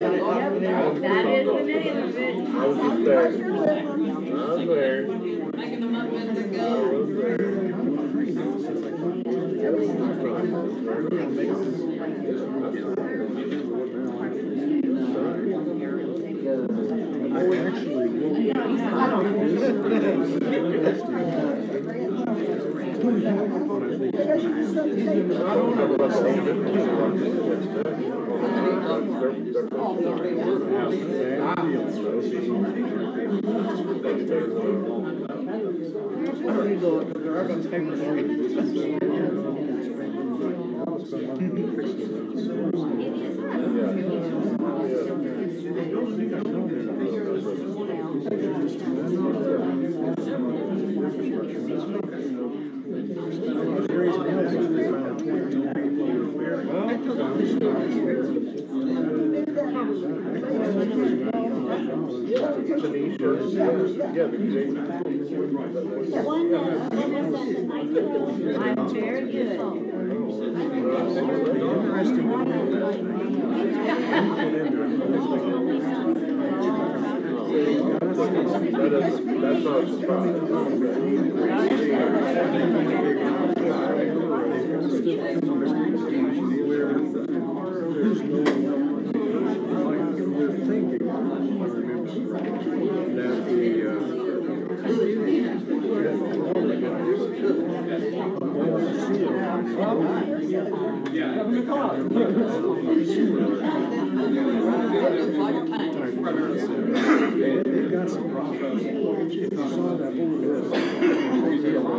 That is the name of it. I was just there. I was there. Making them up as they I go. was there. I'm very good. That's not a surprise. They've got some problems. If you saw that whole list, they really didn't get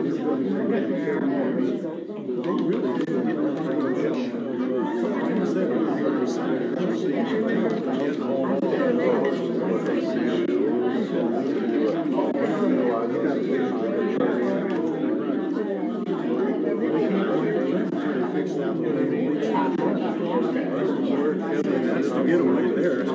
get away there.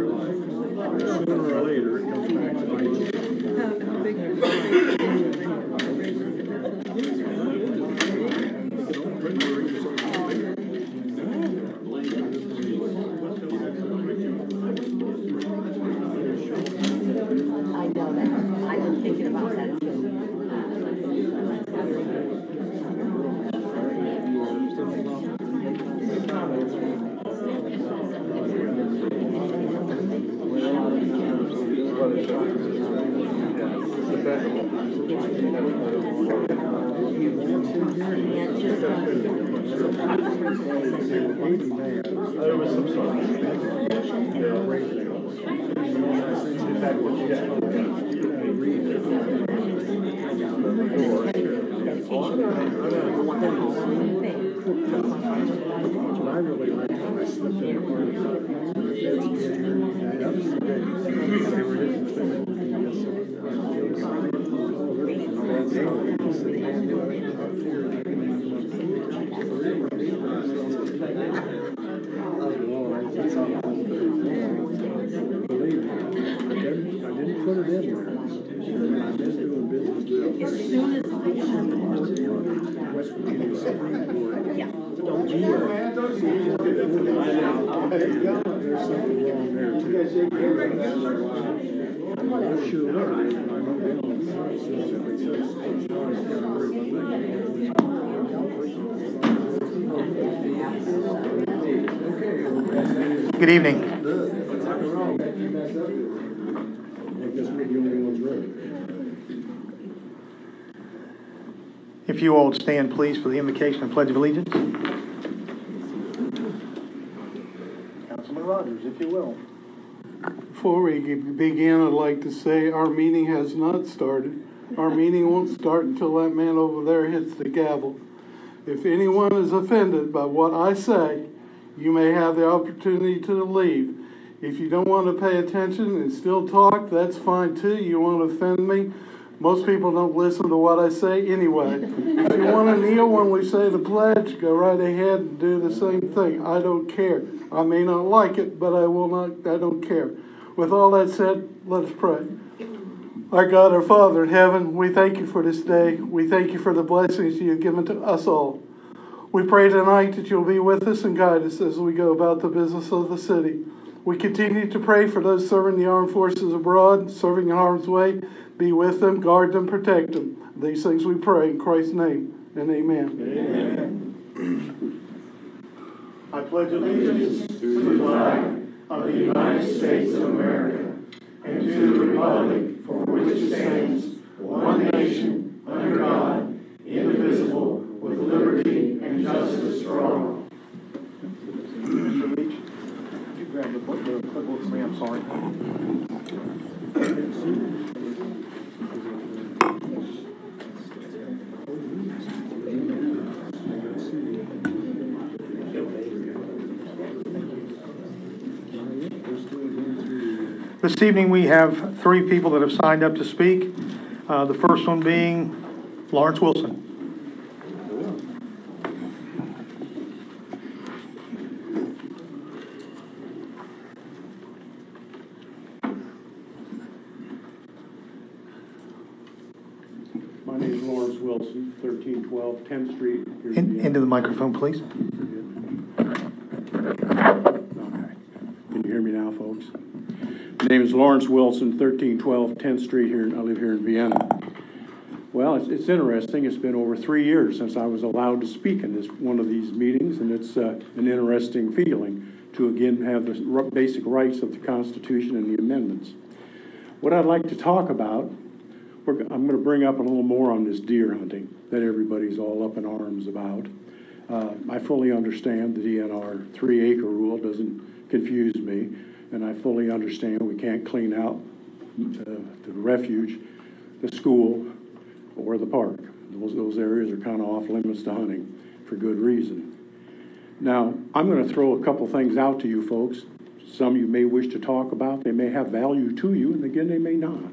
Sooner or later, it comes back to bite you. I know that. I've been thinking about that too. There was some sort of I really liked how I slipped in the corner. They were hitting Believe me, I didn't put it in there. I've been doing business now. As soon as West Virginia Supreme Court. yeah. There's something wrong there too. Sure will. I know they'll specifically says, gotta worry about that. Good evening. Rock and roll. I guess we're the only ones ready. If you all would stand, please, for the invocation and pledge of allegiance. Councilman Rogers, if you will. Before we begin, I'd like to say our meeting has not started. Our meeting won't start until that man over there hits the gavel. If anyone is offended by what I say, you may have the opportunity to leave. If you don't want to pay attention and still talk, that's fine too. You want to offend me? Most people don't listen to what I say anyway. If you want to kneel when we say the pledge, go right ahead and do the same thing. I don't care. I may not like it, but I don't care. With all that said, let us pray. Our God, our Father in heaven, we thank you for this day. We thank you for the blessings you have given to us all. We pray tonight that you'll be with us and guide us as we go about the business of the city. We continue to pray for those serving the armed forces abroad, serving in harm's way. Be with them, guard them, protect them. These things we pray in Christ's name, and amen. Amen. I pledge allegiance to the flag of the United States of America and to the republic for which it stands, one nation, under God, indivisible, with liberty and justice for all. Mr. Leach, could you grab the clipboard for me? I'm sorry. This evening we have 3 people that have signed up to speak. The first one being Lawrence Wilson. My name is Lawrence Wilson, 1312 10th Street. Here in Vienna. Into the microphone, please. Okay. Can you hear me now, folks? My name is Lawrence Wilson, 1312 10th Street here. I live here in Vienna. Well, it's interesting. It's been over 3 years since I was allowed to speak in one of these meetings, and it's an interesting feeling to again have the basic rights of the Constitution and the amendments. What I'd like to talk about, I'm going to bring up a little more on this deer hunting that everybody's all up in arms about. I fully understand the DNR 3-acre rule doesn't confuse me, and I fully understand we can't clean out the refuge, the school, or the park. Those areas are kind of off limits to hunting for good reason. Now, I'm going to throw a couple things out to you folks. Some you may wish to talk about. They may have value to you, and again, they may not.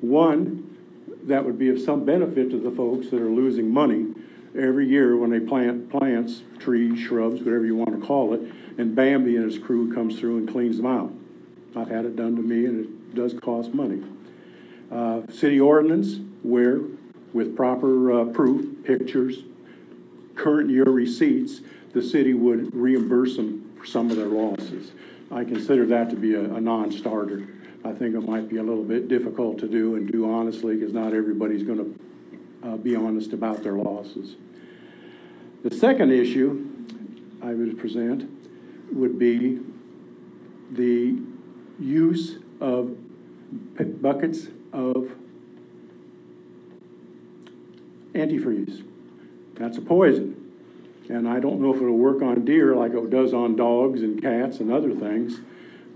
One, that would be of some benefit to the folks that are losing money every year when they plant plants, trees, shrubs, whatever you want to call it, and Bambi and his crew comes through and cleans them out. I've had it done to me, and it does cost money. City ordinance, where with proper proof, pictures, current year receipts, the city would reimburse them for some of their losses. I consider that to be a non-starter. I think it might be a little bit difficult to do and do honestly, because not everybody's going to be honest about their losses. The second issue I would present would be the use of buckets of antifreeze. That's a poison. And I don't know if it'll work on deer like it does on dogs and cats and other things,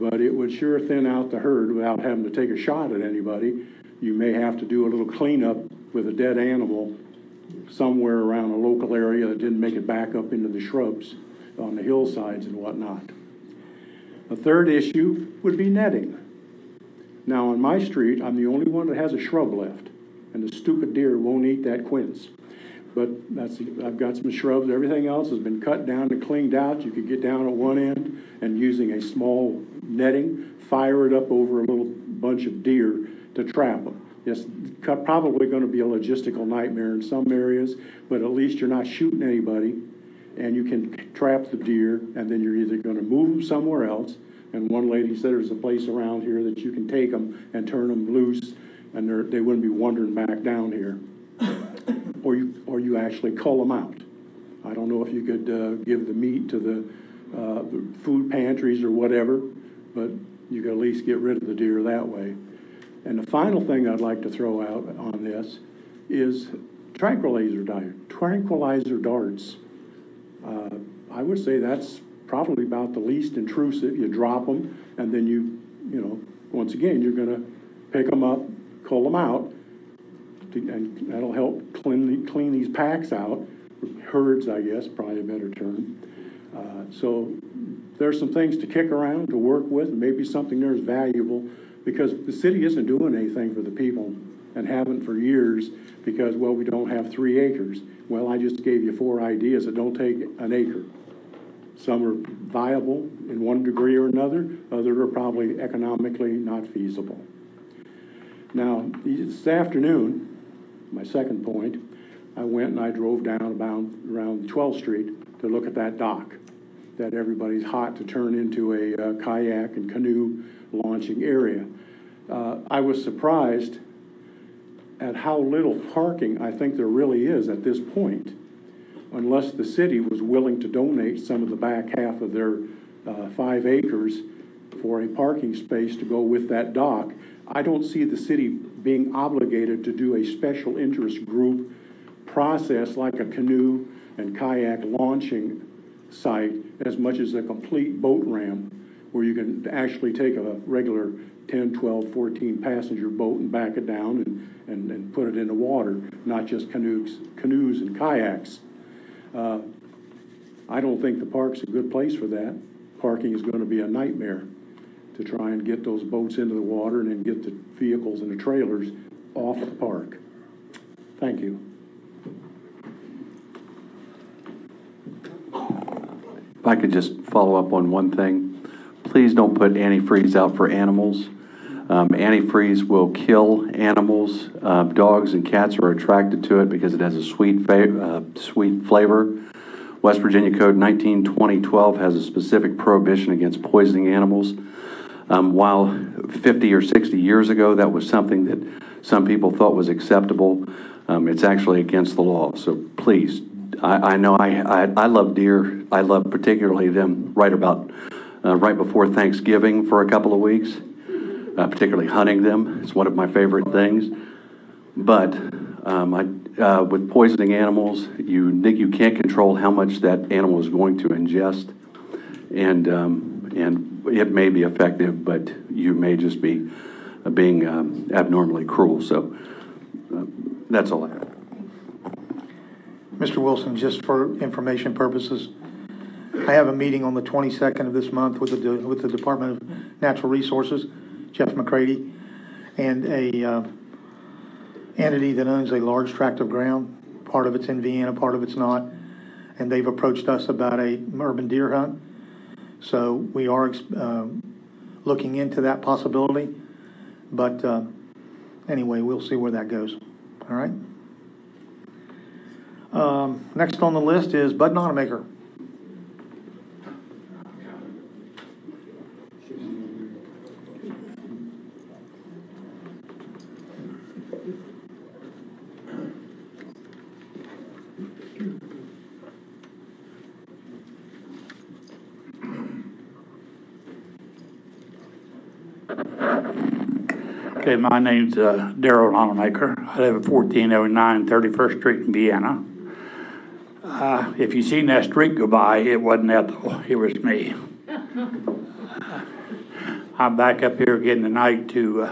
but it would sure thin out the herd without having to take a shot at anybody. You may have to do a little cleanup with a dead animal somewhere around a local area that didn't make it back up into the shrubs on the hillsides and whatnot. The third issue would be netting. Now on my street, I'm the only one that has a shrub left, and the stupid deer won't eat that quince. But I've got some shrubs. Everything else has been cut down and cleaned out. You could get down at one end and using a small netting, fire it up over a little bunch of deer to trap them. It's probably going to be a logistical nightmare in some areas, but at least you're not shooting anybody, and you can trap the deer, and then you're either going to move them somewhere else, And one lady said there's a place around here that you can take them and turn them loose, and they wouldn't be wandering back down here. Or you actually cull them out. I don't know if you could give the meat to the food pantries or whatever, but you could at least get rid of the deer that way. And the final thing I'd like to throw out on this is tranquilizer darts. I would say that's probably about the least intrusive. You drop them, and then you know, once again, you're going to pick them up, cull them out, and that'll help clean these packs out, herds, I guess, probably a better term. So there's some things to kick around, to work with, and maybe something there is valuable, because the city isn't doing anything for the people and haven't for years because, well, we don't have 3 acres. Well, I just gave you 4 ideas that don't take an acre. Some are viable in one degree or another, others are probably economically not feasible. Now, this afternoon, my second point, I went and I drove down around 12th Street to look at that dock that everybody's hot to turn into a kayak and canoe launching area. I was surprised at how little parking I think there really is at this point, unless the city was willing to donate some of the back half of their 5 acres for a parking space to go with that dock. I don't see the city being obligated to do a special interest group process like a canoe and kayak launching site as much as a complete boat ramp where you can actually take a regular 10, 12, 14 passenger boat and back it down and put it in the water, not just canoes and kayaks. I don't think the park's a good place for that. Parking is going to be a nightmare to try and get those boats into the water and then get the vehicles and the trailers off the park. Thank you. If I could just follow up on one thing. Please don't put antifreeze out for animals. Antifreeze will kill animals. Dogs and cats are attracted to it because it has a sweet flavor. West Virginia Code 19-2012 has a specific prohibition against poisoning animals. While 50 or 60 years ago that was something that some people thought was acceptable, it's actually against the law. So please, I know I love deer. I love particularly them right before Thanksgiving for a couple of weeks. Particularly hunting them. It's one of my favorite things. But with poisoning animals, you can't control how much that animal is going to ingest, and it may be effective, but you may just be being abnormally cruel. So that's all I have. Mr. Wilson, just for information purposes, I have a meeting on the 22nd of this month with the Department of Natural Resources, Jeff McCready, and a entity that owns a large tract of ground. Part of it's in Vienna, part of it's not. And they've approached us about an urban deer hunt. So we are looking into that possibility. But anyway, we'll see where that goes. All right. Next on the list is Bud Nonamaker. Okay, my name's Darrell Nonamaker. I live at 1409 31st Street in Vienna. If you seen that street go by, it wasn't Ethel, it was me. I'm back up here again tonight to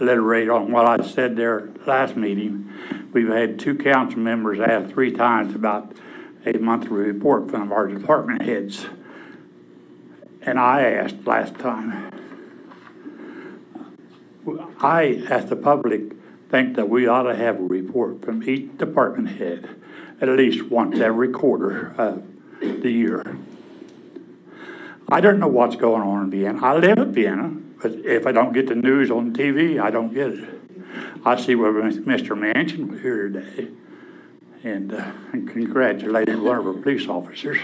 alliterate on what I said there last meeting. We've had 2 council members ask 3 times about a monthly report from our department heads. And I asked last time, I, as the public, think that we ought to have a report from each department head at least once every quarter of the year. I don't know what's going on in Vienna. I live in Vienna, but if I don't get the news on TV, I don't get it. I see where Mr. Manchin was here today and congratulated one of our police officers.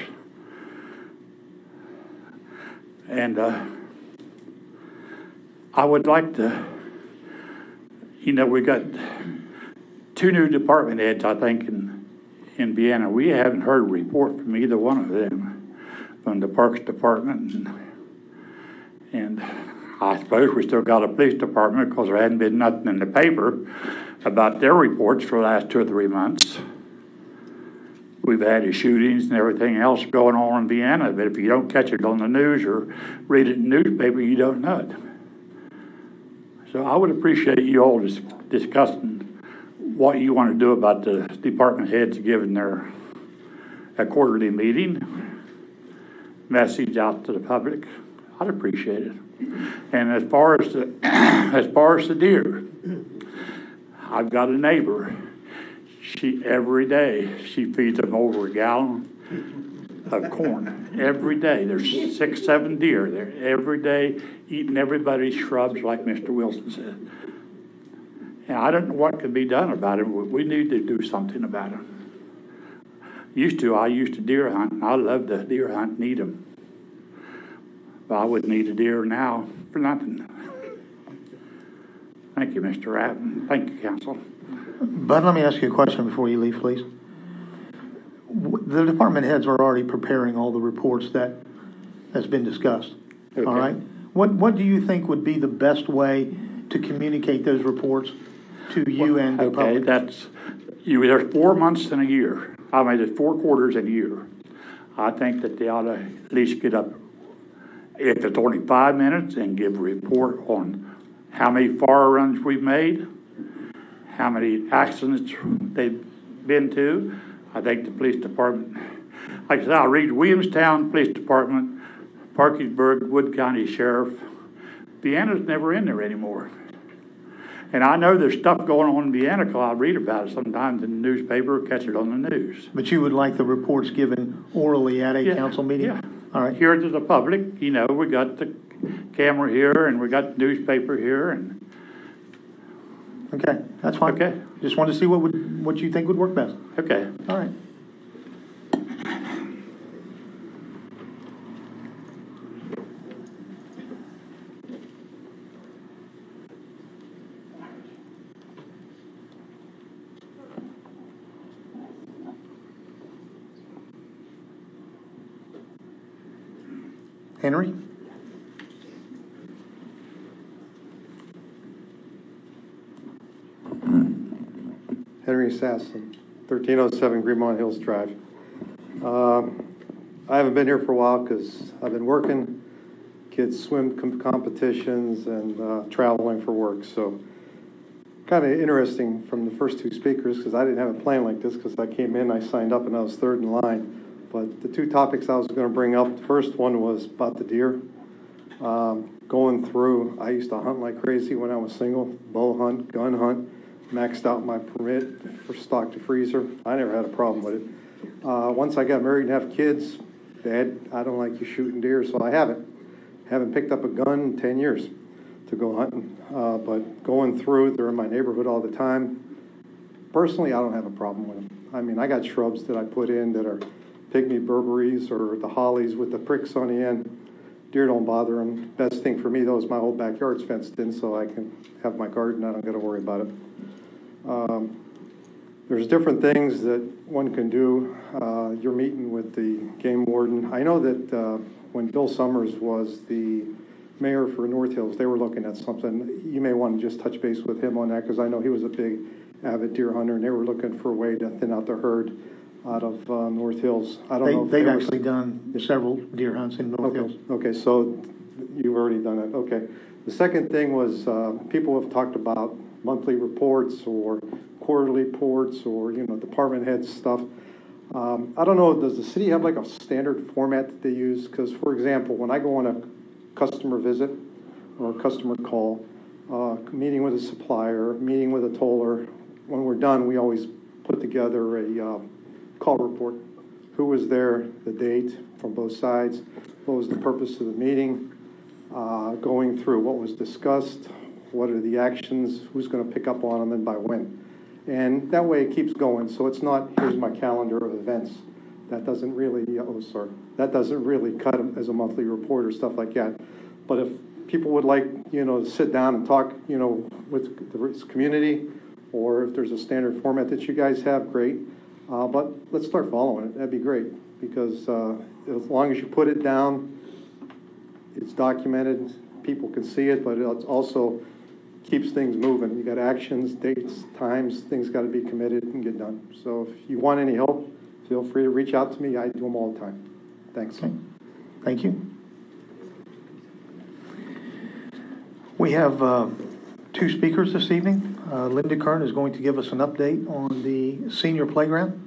And I would like to, we got 2 new department heads, I think, in Vienna. We haven't heard a report from either one of them, from the Parks Department. And I suppose we still got a police department because there hadn't been nothing in the paper about their reports for the last 2 or 3 months. We've had the shootings and everything else going on in Vienna, but if you don't catch it on the news or read it in the newspaper, you don't know it. So I would appreciate you all discussing what you want to do about the department heads giving a quarterly meeting, message out to the public. I'd appreciate it. And as far as the deer, I've got a neighbor. Every day she feeds them over a gallon of corn. Every day. There's 6, 7 deer there every day eating everybody's shrubs, like Mr. Wilson said. And I don't know what could be done about it. We need to do something about it. I used to deer hunt, and I love to deer hunt and eat them. But I wouldn't eat a deer now for nothing. Thank you, Mr. Rapp. Thank you, Council. Bud, let me ask you a question before you leave, please. The department heads are already preparing all the reports that's been discussed. Okay. All right. What do you think would be the best way to communicate those reports to you and the public? There's 4 months in a year. There's 4 quarters in a year. I think that they ought to at least get up, if it's only 5 minutes, and give a report on how many fire runs we've made, how many accidents they've been to. I think the police department, like I said, I read Williamstown Police Department, Parkersburg, Wood County Sheriff. Vienna's never in there anymore. And I know there's stuff going on in Vienna because I read about it sometimes in the newspaper, catch it on the news. But you would like the reports given orally at a council meeting? Yeah. All right. Here to the public, we got the camera here and we got the newspaper here. And okay, that's fine. Okay. Just wanted to see what you think would work best. Okay. All right. Henry? Henry Sasson, 1307 Greenmont Hills Drive. I haven't been here for a while because I've been working, kids swim competitions and traveling for work. So kind of interesting from the first 2 speakers because I didn't have a plan like this because I came in, I signed up and I was 3rd in line. But the 2 topics I was going to bring up, the first one was about the deer. Going through, I used to hunt like crazy when I was single, bow hunt, gun hunt, maxed out my permit for stock to freezer. I never had a problem with it. Once I got married and have kids, Dad, I don't like you shooting deer, so I haven't picked up a gun in 10 years to go hunting. But going through, they're in my neighborhood all the time. Personally, I don't have a problem with them. I mean, I got shrubs that I put in that are pygmy berberis or the hollies with the pricks on the end. Deer don't bother them. Best thing for me, though, is my whole backyard's fenced in so I can have my garden. I don't got to worry about it. There's different things that one can do. You're meeting with the game warden. I know that when Bill Summers was the mayor for North Hills, they were looking at something. You may want to just touch base with him on that because I know he was a big avid deer hunter and they were looking for a way to thin out the herd out of North Hills. I don't know if They've actually done several deer hunts in North Hills. Okay, so you've already done it. Okay. The second thing was people have talked about monthly reports or quarterly reports or, department head stuff. I don't know, does the city have like a standard format that they use? Because, for example, when I go on a customer visit or a customer call, meeting with a supplier, meeting with a toller, when we're done, we always put together a call report. Who was there, the date from both sides, what was the purpose of the meeting, going through what was discussed, what are the actions, who's going to pick up on them and by when. And that way it keeps going. So it's not, here's my calendar of events. that doesn't really, that doesn't really cut them as a monthly report or stuff like that. But if people would like, to sit down and talk, with the community, or if there's a standard format that you guys have, great. But let's start following it. That'd be great, because as long as you put it down, it's documented, people can see it, but it also keeps things moving. You got actions, dates, times, things got to be committed and get done. So if you want any help, feel free to reach out to me. I do them all the time. Thanks. Okay. Thank you. We have 2 speakers this evening. Linda Kern is going to give us an update on the senior playground.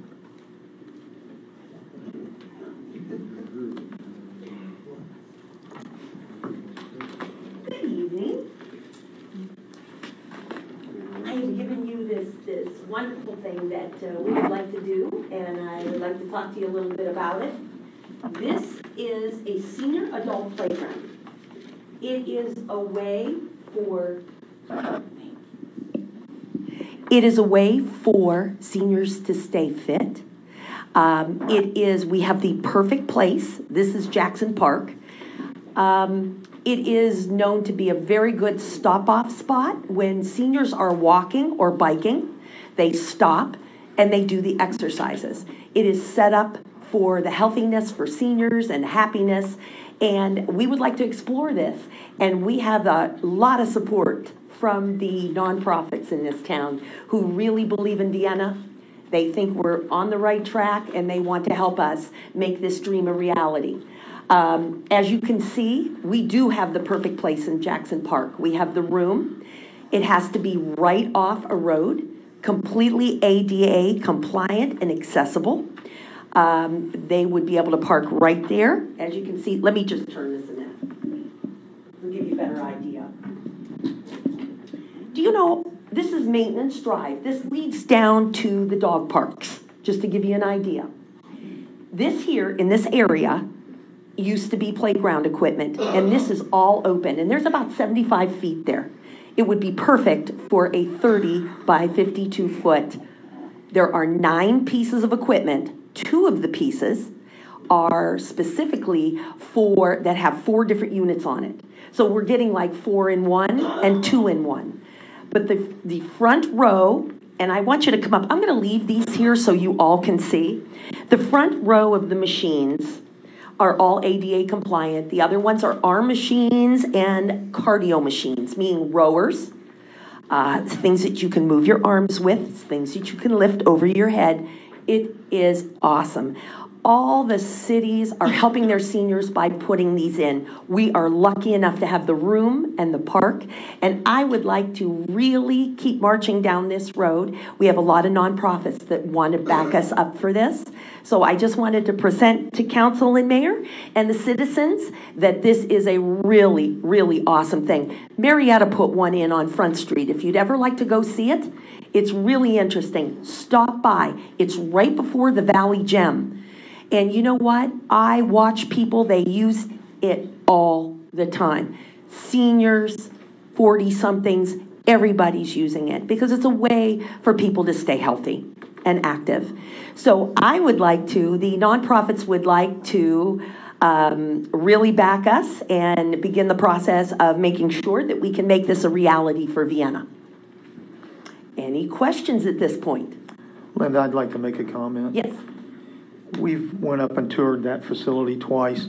Good evening. I have given you this wonderful thing that we would like to do, and I would like to talk to you a little bit about it. This is a senior adult playground. It is a way for seniors to stay fit. We have the perfect place. This is Jackson Park. It is known to be a very good stop-off spot. When seniors are walking or biking, they stop and they do the exercises. It is set up for the healthiness for seniors and happiness, and we would like to explore this. And we have a lot of support from the nonprofits in this town who really believe in Vienna. They think we're on the right track, and they want to help us make this dream a reality. As you can see, we do have the perfect place in Jackson Park. We have the room. It has to be right off a road, completely ADA compliant and accessible. They would be able to park right there. As you can see, let me just turn this in. It'll give you a better idea. Do you know, this is Maintenance Drive. This leads down to the dog parks, just to give you an idea. This here, in this area, used to be playground equipment, and this is all open, and there's about 75 feet there. It would be perfect for a 30 by 52 foot. There are 9 pieces of equipment. 2 of the pieces are specifically that have 4 different units on it. So we're getting like 4 in 1 and 2 in 1. But the front row, and I want you to come up, I'm going to leave these here so you all can see. The front row of the machines are all ADA compliant. The other ones are arm machines and cardio machines, meaning rowers, things that you can move your arms with, things that you can lift over your head. It is awesome. All the cities are helping their seniors by putting these in. We are lucky enough to have the room and the park, and I would like to really keep marching down this road. We have a lot of nonprofits that want to back us up for this. So I just wanted to present to council and mayor and the citizens that this is a really, really awesome thing. Marietta put one in on Front Street. If you'd ever like to go see it, it's really interesting. Stop by. It's right before the Valley Gym. And you know what? I watch people, they use it all the time. Seniors, 40-somethings, everybody's using it because it's a way for people to stay healthy and active. So I would like to, the nonprofits would like to really back us and begin the process of making sure that we can make this a reality for Vienna. Any questions at this point? Linda, I'd like to make a comment. Yes. We've went up and toured that facility twice.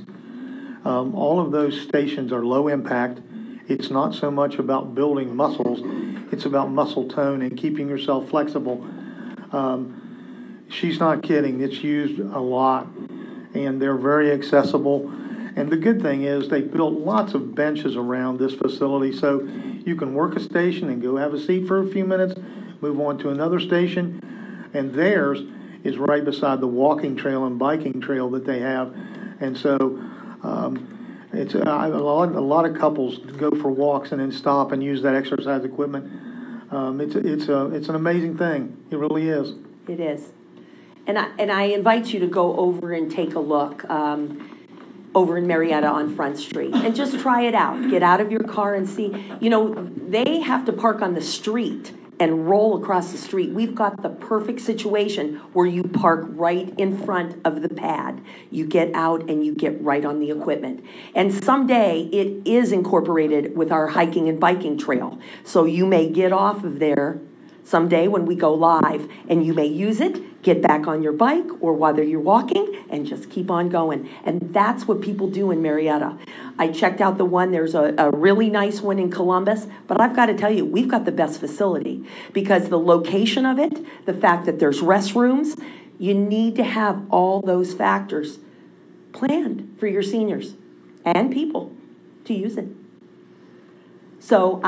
All of those stations are low impact. It's not so much about building muscles, it's about muscle tone and keeping yourself flexible. She's not kidding. It's used a lot, and they're very accessible. And the good thing is they built lots of benches around this facility, so you can work a station and go have a seat for a few minutes, move on to another station, and theirs is right beside the walking trail and biking trail that they have. And so it's a lot of couples go for walks and then stop and use that exercise equipment. It's an amazing thing. It really is. It is. And I invite you to go over and take a look over in Marietta on Front Street and just try it out. Get out of your car and see. You know, they have to park on the street and roll across the street. We've got the perfect situation where you park right in front of the pad. You get out and you get right on the equipment. And someday it is incorporated with our hiking and biking trail. So you may get off of there someday when we go live, and you may use it, get back on your bike or whether you're walking, and just keep on going. And that's what people do in Marietta. I checked out the one, there's a really nice one in Columbus, but I've got to tell you, we've got the best facility because the location of it, the fact that there's restrooms, you need to have all those factors planned for your seniors and people to use it. So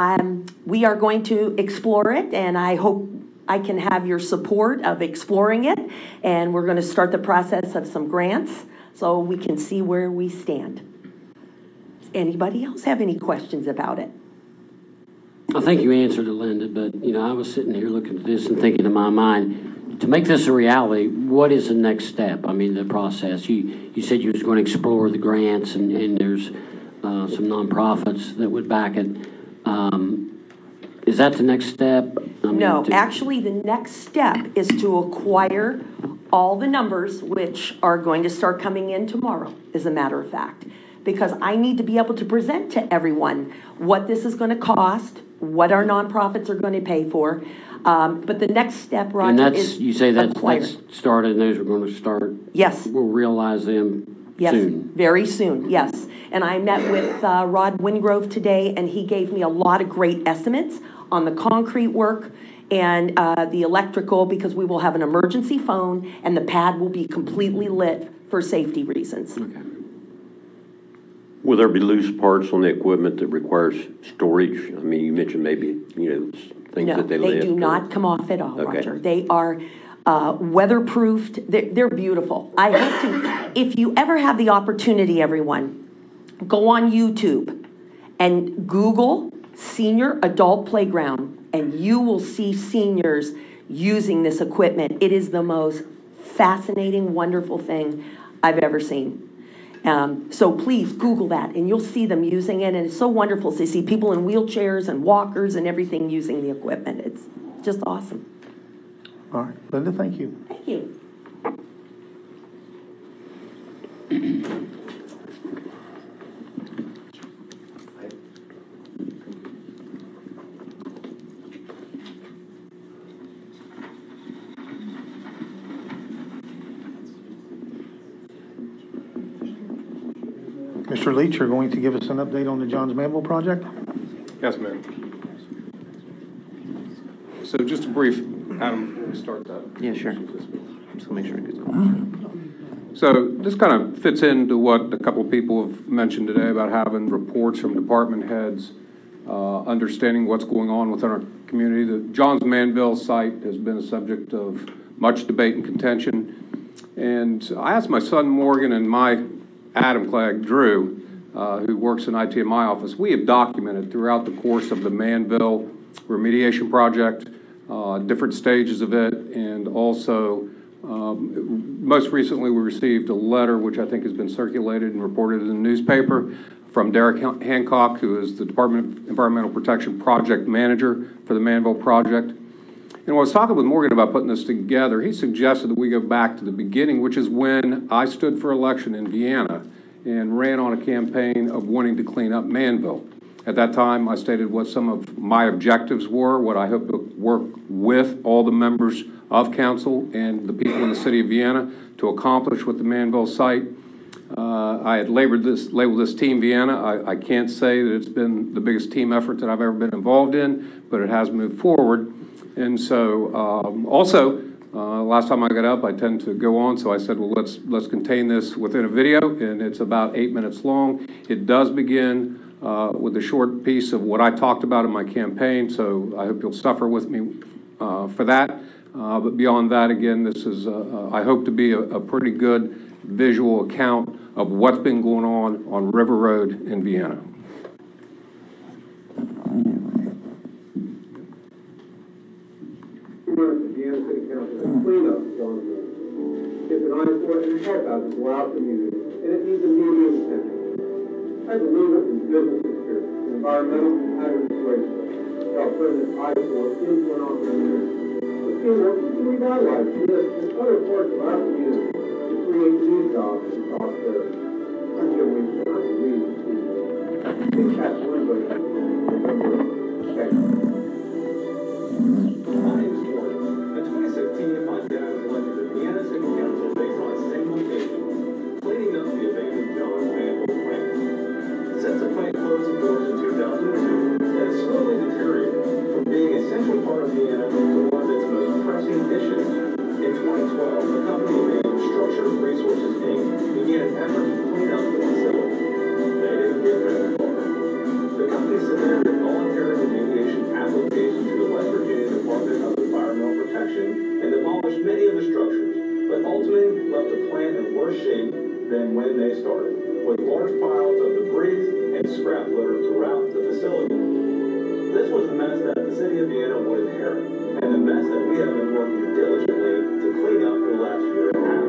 we are going to explore it, and I hope I can have your support of exploring it. And we're going to start the process of some grants so we can see where we stand. Does anybody else have any questions about it? I think you answered it, Linda, but I was sitting here looking at this and thinking in my mind, to make this a reality, what is the next step? I mean, the process. You said you was going to explore the grants, and there's some nonprofits that would back it. Is that the next step? No, actually, the next step is to acquire all the numbers, which are going to start coming in tomorrow, as a matter of fact, because I need to be able to present to everyone what this is going to cost, what our nonprofits are going to pay for. But the next step, Roger, is you say that's acquire. started, and those are going to start. Yes. We'll realize them soon. Very soon, yes. And I met with Rod Wingrove today, and he gave me a lot of great estimates on the concrete work and the electrical, because we will have an emergency phone, and the pad will be completely lit for safety reasons. Okay. Will there be loose parts on the equipment that requires storage? I mean, you mentioned maybe, things No, that they they lift. do not come off at all, Okay. Roger. They are weatherproofed. They're beautiful. I hope to, if you ever have the opportunity, everyone, go on YouTube and Google Senior Adult Playground, and you will see seniors using this equipment. It is the most fascinating, wonderful thing I've ever seen. So please Google that, and you'll see them using it, and it's so wonderful to see people in wheelchairs and walkers and everything using the equipment. It's just awesome. All right, Linda, thank you. Thank you. Mr. Leach, you're going to give us an update on the Johns Manville project? Yes, ma'am. So just a brief, Adam, can we start that? Yeah, sure. Just make sure it gets going. So this kind of fits into what a couple of people have mentioned today about having reports from department heads, understanding what's going on within our community. The Johns Manville site has been a subject of much debate and contention. And I asked my son Morgan and my Adam Clegg, Drew, who works in IT in my office, we have documented throughout the course of the Manville remediation project, different stages of it, and also most recently we received a letter which I think has been circulated and reported in the newspaper from Derek Hancock, who is the Department of Environmental Protection Project Manager for the Manville project. And when I was talking with Morgan about putting this together, he suggested that we go back to the beginning, which is when I stood for election in Vienna and ran on a campaign of wanting to clean up Manville. At that time, I stated what some of my objectives were, what I hope to work with all the members of council and the people in the city of Vienna to accomplish with the Manville site. I had labeled this Team Vienna. I can't say that it's been the biggest team effort that I've ever been involved in, but it has moved forward. And so last time I got up, I tend to go on, so I said, well, let's contain this within a video, and it's about 8 minutes long. It does begin with a short piece of what I talked about in my campaign, so I hope you'll suffer with me for that. But beyond that, again, this is, I hope to be a pretty good visual account of what's been going on River Road in Vienna. The Vienna City Council has cleaned up Johns Manville. It's an eyesore and a heart hazard throughout the community, and it needs immediate attention. As a leader in business experience, environmental and hazardous waste, I'll turn this eyesore into an opportunity working to revitalize this and other parts of our community to create new jobs and prosperity. Until we cannot believe in catch one vote. Thank you. My name is Morgan. In 2016, my dad was elected to Vienna City Council based on a single issue, cleaning up the abandoned John's Manville plant. Since the plant closed its doors in 2002, it has slowly deteriorated from being a central part of Vienna to one of its most pressing issues. In 2012, the company named Structured Resources, Inc. began an effort to clean up the facility. They didn't get very far. The company submitted a voluntary remediation application to the West Virginia Department of Environmental Protection and demolished many of the structures, but ultimately left the plant in worse shape than when they started, with large piles of debris and scrap litter throughout the facility. This was the mess that the city of Vienna would inherit, and the mess that we have been working diligently to clean up for the last year and a half.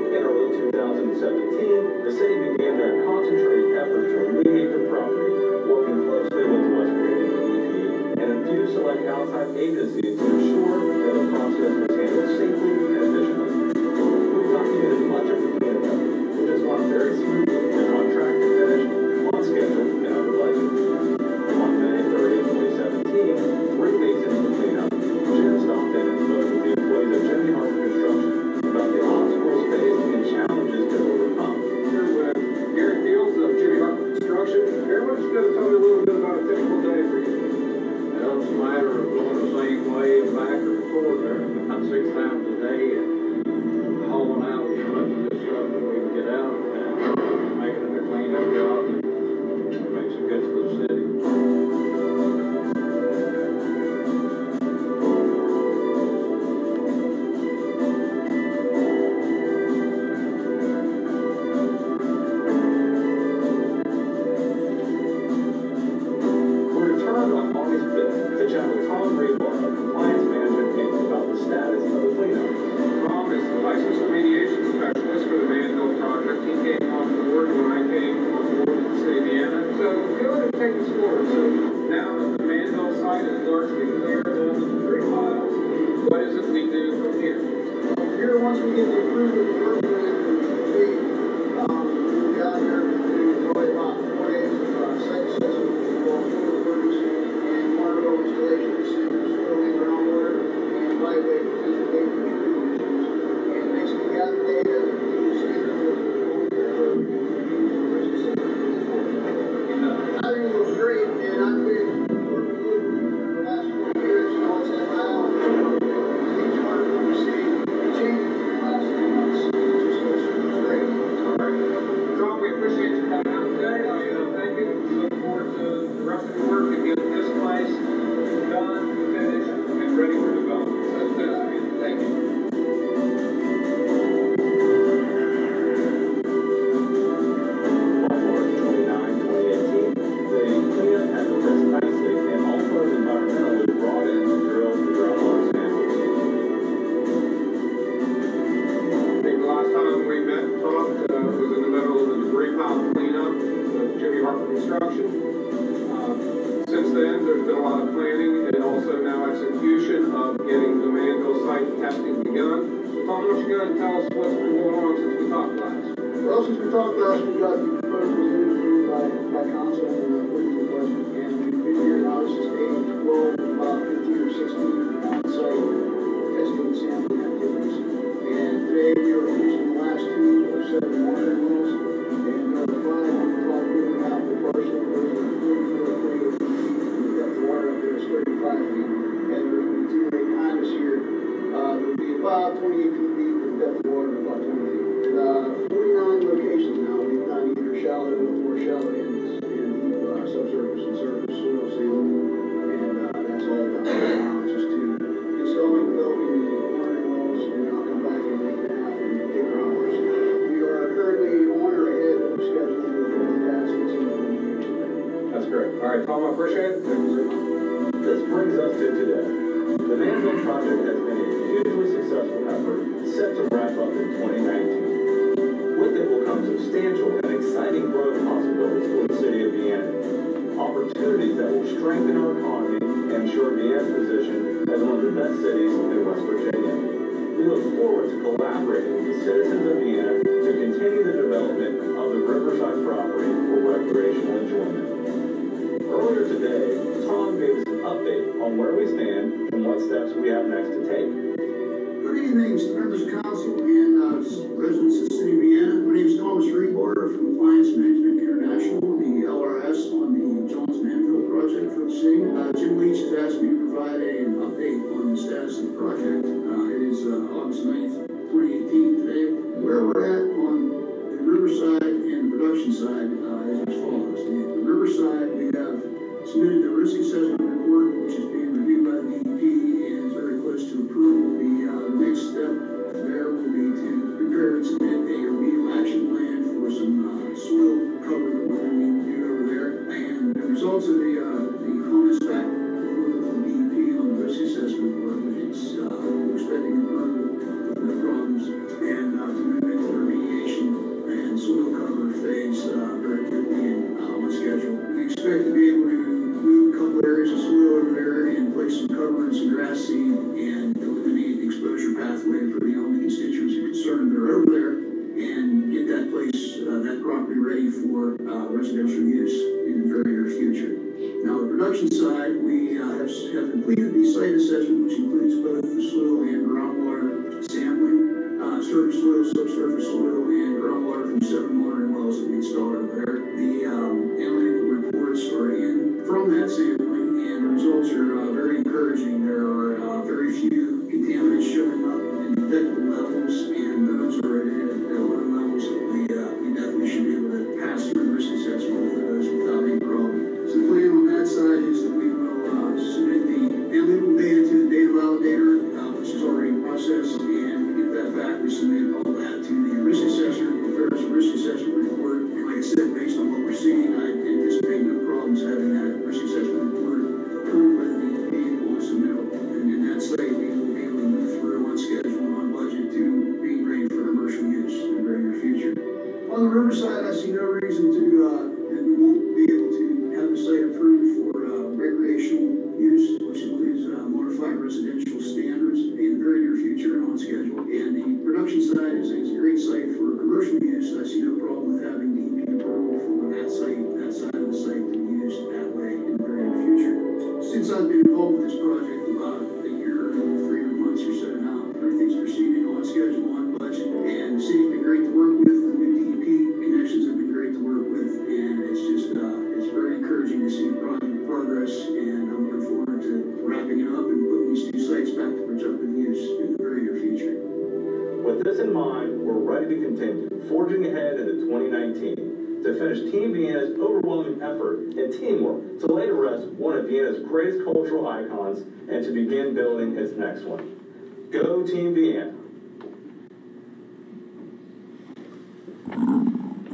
In early 2017, the city began their concentrated effort to remediate the property, working closely with the West Virginia DEP and a few select outside agencies to ensure that the process was handled safely and efficiently. We've documented much of the cleanup effort, which has gone very smoothly and on track to finish on schedule and under budget. On May 30, 2017, 3 weeks into the cleanup, Jim stopped in and spoke with the employees of Jimmy Harper Construction about the obstacles faced and challenges to overcome. Here with Gary Fields of Jimmy Harper Construction. Gary, why don't you tell me a little bit about a typical day for you? Well, it's a matter of going the same way and back or forth there about 6 times a day and hauling out as much of this stuff that we can get out and making it a cleanup job and make some good for the city. Opportunities that will strengthen our economy and ensure Vienna's position as one of the the best cities in West Virginia. We look forward to collaborating with the citizens of Vienna to continue the development of the Riverside property for recreational enjoyment. Earlier today, Tom gave us an update on where we stand and what steps we have next to take. Good evening, members of council and residents of the city of Vienna. My name is Thomas Reeboyer from Appliance Management International, the LRS on the Johns Manville project for the city. Jim Leach has asked me to provide an update on the status of the project. It is August 9th, 2018 today. Where we're at on the Riverside and the production side is as follows. The Riverside, we have submitted the risk assessment report, which is being reviewed by the DEP and is very close to approval. The next step there will be to prepare and submit a remedial action plan for some soil cover that we're going to need to do over there. And the results of the comments back from the DEP on the risk assessment work, we're expecting approval with no problems and to move into the remediation and soil cover phase very quickly and on schedule. We expect to be able to move a couple areas of soil over there and place some cover and some grass seed and eliminate the exposure pathway for the only constituents who are concerned that are over there and get that place, that property ready for residential use in the very near future. Now, the production side, we have completed the site assessment, which includes both the soil and groundwater sampling, surface soil, subsurface soil, and groundwater from 7 monitoring wells that we installed over there. The analytical reports are in from that sampling, and the results are very encouraging. There are very few contaminants showing up in detectable levels, and those are at low levels that we definitely should be able to pass through the risk assessment with those without any problem. So the plan on that side is that we will submit the analytical data to the data validator, which is already processed, and get that back. We submit all that to the risk assessor, prepares a risk assessment report. And like I said, based on what we're seeing, I anticipate no problems having that risk assessment report approved by the DEP on submittal. And in that site, we will be able to move through on schedule and on budget to being ready for commercial use in the very near future. On the Riverside, I see no reason to that we won't be able to have the site approved for recreational use, which includes modified residential standards in the very near future and on schedule. And the production side is a great site for commercial use. I see no problem with having DEP approval for that site, that side of the site to be used that way in the very near future. Since I've been involved with this project about a year and 300 months or so now, everything's proceeding on schedule, on budget, and the city's been great to work with. The new DEP connections have been great to work with, and it's just it's very encouraging to see the project progress, and I'm looking forward to wrapping it up and putting these two sites back to productive use in the very near future. With this in mind, we're ready to continue forging ahead into 2019 to finish Team Vienna's overwhelming effort and teamwork to lay to rest one of Vienna's greatest cultural icons and to begin building its next one. Go Team Vienna!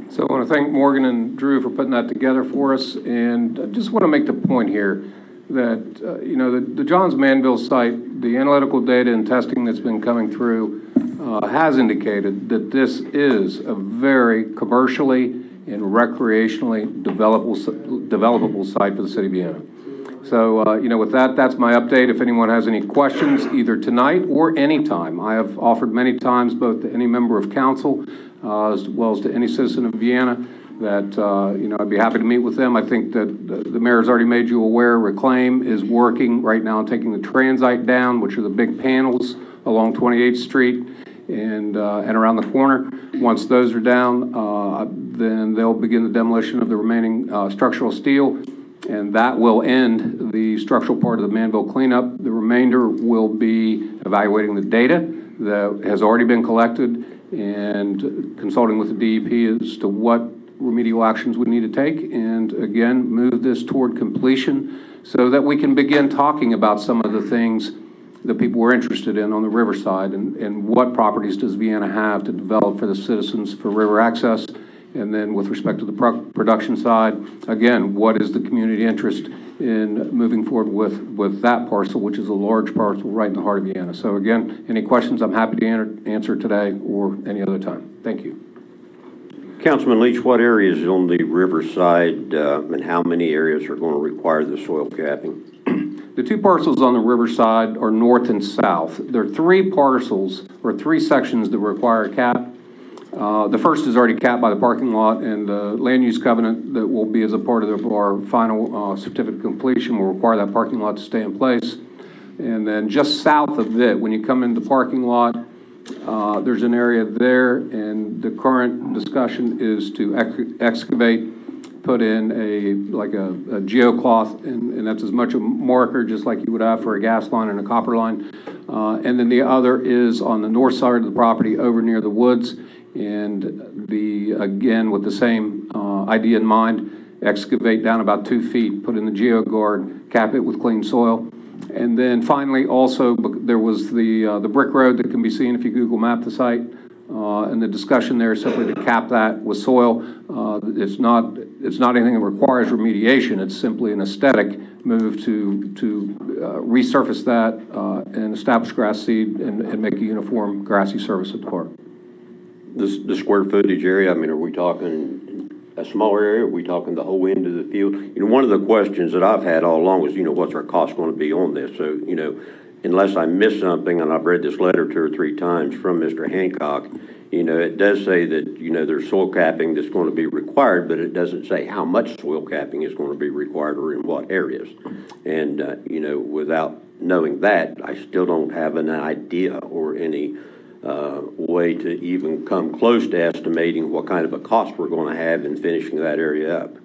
So I want to thank Morgan and Drew for putting that together for us, and I just want to make the point here that, the Johns Manville site, the analytical data and testing that's been coming through has indicated that this is a very commercially and recreationally developable site for the city of Vienna. So, with that, that's my update. If anyone has any questions, either tonight or anytime, I have offered many times, both to any member of council as well as to any citizen of Vienna, that, I'd be happy to meet with them. I think that the mayor has already made you aware. Reclaim is working right now on taking the transite down, which are the big panels along 28th Street and around the corner. Once those are down, then they'll begin the demolition of the remaining structural steel, and that will end the structural part of the Manville cleanup. The remainder will be evaluating the data that has already been collected and consulting with the DEP as to what remedial actions we need to take, and again, move this toward completion so that we can begin talking about some of the things that people were interested in on the Riverside, and what properties does Vienna have to develop for the citizens for river access. And then with respect to the production side, again, what is the community interest in moving forward with that parcel, which is a large parcel right in the heart of Vienna. So again, any questions I'm happy to answer today or any other time. Thank you. Councilman Leach, what areas on the Riverside and how many areas are going to require the soil capping? The two parcels on the riverside are north and south. There are three parcels or three sections that require a cap. The first is already capped by the parking lot, and the land use covenant that will be as a part of our final certificate of completion will require that parking lot to stay in place. And then just south of it, when you come into the parking lot, there's an area there, and the current discussion is to excavate, put in a geocloth, and that's as much a marker just like you would have for a gas line and a copper line. And then the other is on the north side of the property over near the woods, and again with the same idea in mind, excavate down about 2 feet, put in the GeoGuard, cap it with clean soil. And then finally, also, there was the brick road that can be seen if you Google map the site. And the discussion there is simply to cap that with soil. It's not anything that requires remediation. It's simply an aesthetic move to resurface that and establish grass seed and make a uniform grassy surface at the park. The square footage area, I mean, are we talking a smaller area? Are we talking the whole end of the field? You know, one of the questions that I've had all along was, you know, what's our cost going to be on this? So, you know, unless I missed something, and I've read this letter 2 or 3 times from Mr. Hancock, you know, it does say that, you know, there's soil capping that's going to be required, but it doesn't say how much soil capping is going to be required or in what areas. And, you know, without knowing that, I still don't have an idea or any way to even come close to estimating what kind of a cost we're going to have in finishing that area up.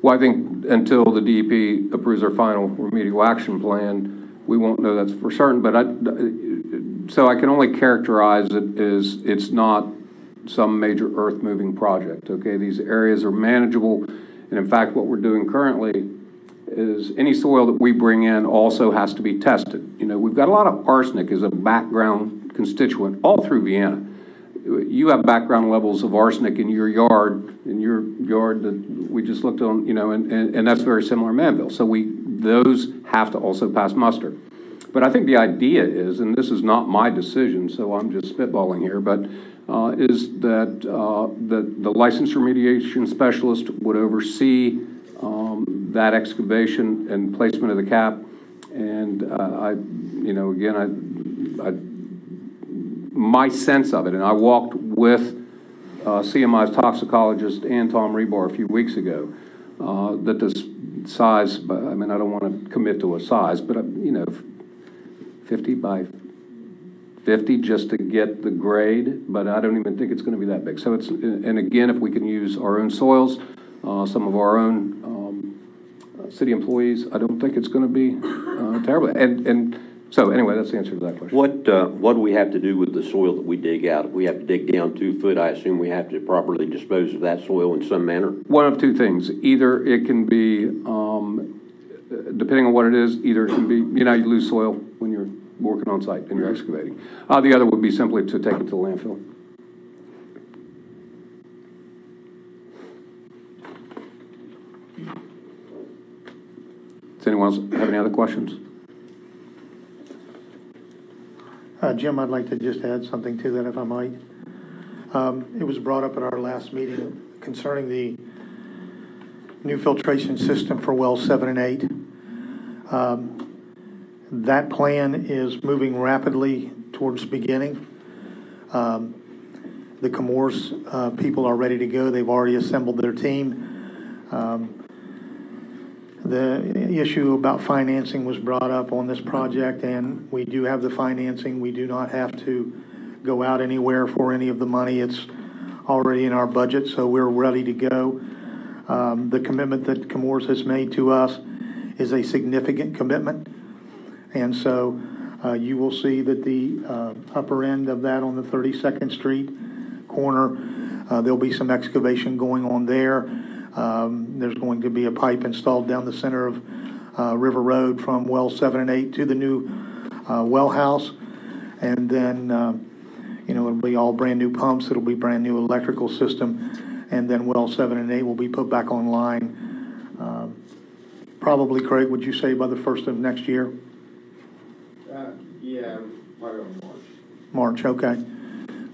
Well, I think until the DEP approves their final remedial action plan, we won't know that's for certain. But so I can only characterize it as it's not some major earth-moving project. Okay, these areas are manageable, and in fact, what we're doing currently is any soil that we bring in also has to be tested. You know, we've got a lot of arsenic as a background constituent all through Vienna. You have background levels of arsenic in your yard that we just looked on, you know, and that's very similar in Manville. So those have to also pass muster. But I think the idea is, and this is not my decision, so I'm just spitballing here, but is that the licensed remediation specialist would oversee that excavation and placement of the cap. And you know, again, my sense of it, and I walked with CMI's toxicologist and Tom Rebar a few weeks ago, that this size, I mean, I don't want to commit to a size, but, you know, 50 by 50 just to get the grade, but I don't even think it's going to be that big. So it's, and again, if we can use our own soils, some of our own city employees, I don't think it's going to be terrible. And so anyway, that's the answer to that question. What do we have to do with the soil that we dig out? If we have to dig down 2 foot, I assume we have to properly dispose of that soil in some manner? One of two things. Either it can be, depending on what it is, either it can be, you know, you lose soil when you're working on site and you're excavating. The other would be simply to take it to the landfill. Does anyone else have any other questions? Jim, I'd like to just add something to that, if I might. It was brought up at our last meeting concerning the new filtration system for wells 7 and 8. That plan is moving rapidly towards beginning. The Comores people are ready to go. They've already assembled their team. The issue about financing was brought up on this project, and we do have the financing. We do not have to go out anywhere for any of the money. It's already in our budget, so we're ready to go. The commitment that Comores has made to us is a significant commitment, and so you will see that the upper end of that on the 32nd Street corner, there'll be some excavation going on there. There's going to be a pipe installed down the center of River Road from well 7 and 8 to the new well house. And then, you know, it'll be all brand new pumps. It'll be brand new electrical system. And then well 7 and 8 will be put back online. Probably, Craig, would you say by the 1st of next year? Yeah, right on March. March, okay.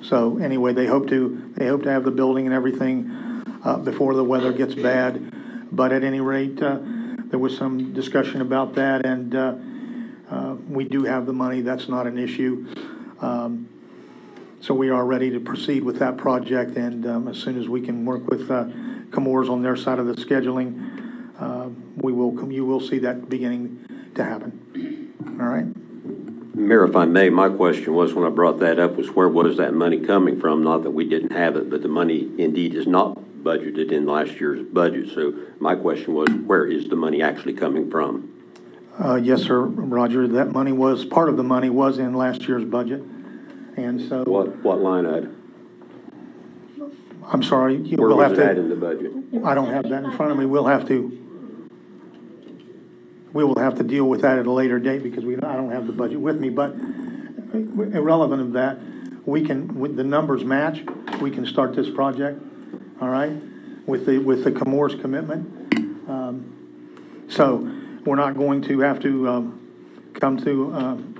So anyway, they hope to have the building and everything before the weather gets bad. But at any rate, there was some discussion about that, and we do have the money. That's not an issue. So we are ready to proceed with that project, and as soon as we can work with Chemours on their side of the scheduling, you will see that beginning to happen. All right? Mayor, if I may, my question was, when I brought that up, was where was that money coming from? Not that we didn't have it, but the money indeed is not budgeted in last year's budget. So my question was, where is the money actually coming from? Yes, sir, Roger. That money was, part of the money was in last year's budget. And so. What line item? I'm sorry. Where was it at in the budget? I don't have that in front of me. We will have to deal with that at a later date because I don't have the budget with me. But irrelevant of that, we can, with the numbers match, we can start this project. All right, with the Chemours commitment. So we're not going to have to come to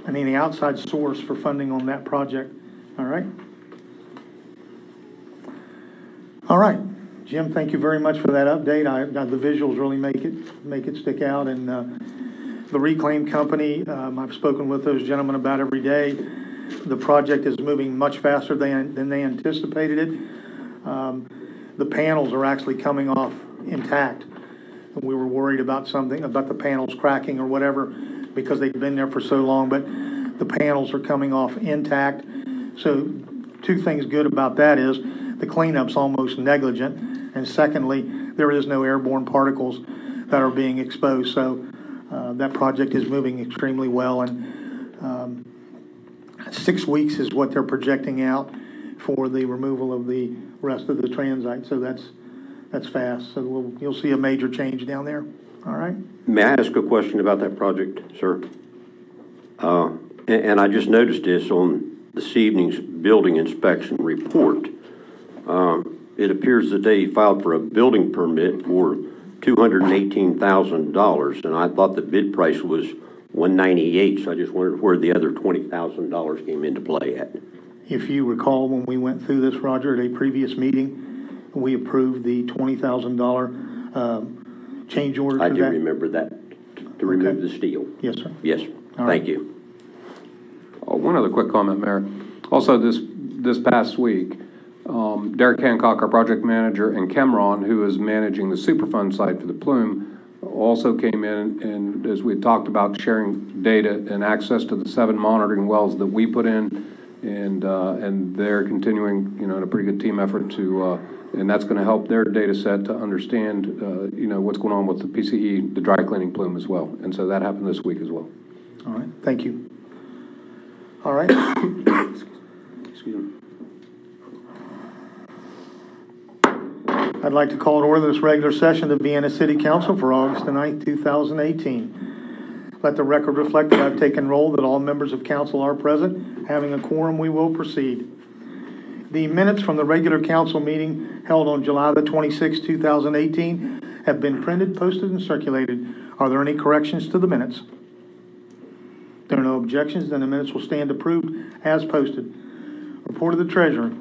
any outside source for funding on that project. All right. All right, Jim. Thank you very much for that update. The visuals really make it stick out. And the Reclaim Company, I've spoken with those gentlemen about every day. The project is moving much faster than they anticipated it. The panels are actually coming off intact. We were worried about the panels cracking or whatever because they'd been there for so long, but the panels are coming off intact. So two things good about that is the cleanup's almost negligent, and secondly, there is no airborne particles that are being exposed. So that project is moving extremely well, and 6 weeks is what they're projecting out for the removal of the rest of the transite. So that's fast. So you'll see a major change down there. All right. May I ask a question about that project, sir? And I just noticed this on this evening's building inspection report. It appears that they filed for a building permit for $218,000, and I thought the bid price was $198,000. So I just wondered where the other $20,000 came into play at. If you recall, when we went through this, Roger, at a previous meeting, we approved the $20,000 change order. I do remember that, to remove the steel. Yes, sir. Yes, thank you. One other quick comment, Mayor. Also, this past week, Derek Hancock, our project manager, and Cameron, who is managing the Superfund site for the Plume, also came in, and as we talked about, sharing data and access to the 7 monitoring wells that we put in, and they're continuing, in a pretty good team effort to, and that's going to help their data set to understand, what's going on with the PCE, the dry cleaning plume as well. And so that happened this week as well. All right, thank you. All right. Excuse me. I'd like to call to order this regular session of the Vienna City Council for August the 9th, 2018. Let the record reflect that I've taken roll, that all members of council are present. Having a quorum, we will proceed. The minutes from the regular council meeting held on July the 26th, 2018 have been printed, posted, and circulated. Are there any corrections to the minutes? If there are no objections, then the minutes will stand approved as posted. Report of the treasurer.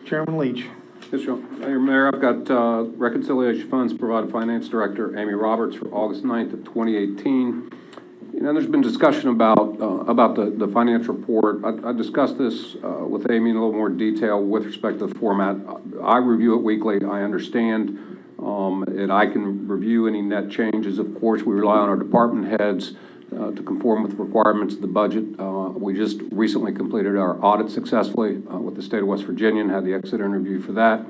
Chairman Leach. Yes, sir. Mayor, I've got reconciliation funds provided Finance Director Amy Roberts for August 9th of 2018. There's been discussion about the financial report. I discussed this with Amy in a little more detail with respect to the format. I review it weekly. I understand, and I can review any net changes. Of course, we rely on our department heads to conform with the requirements of the budget. We just recently completed our audit successfully with the state of West Virginia and had the exit interview for that.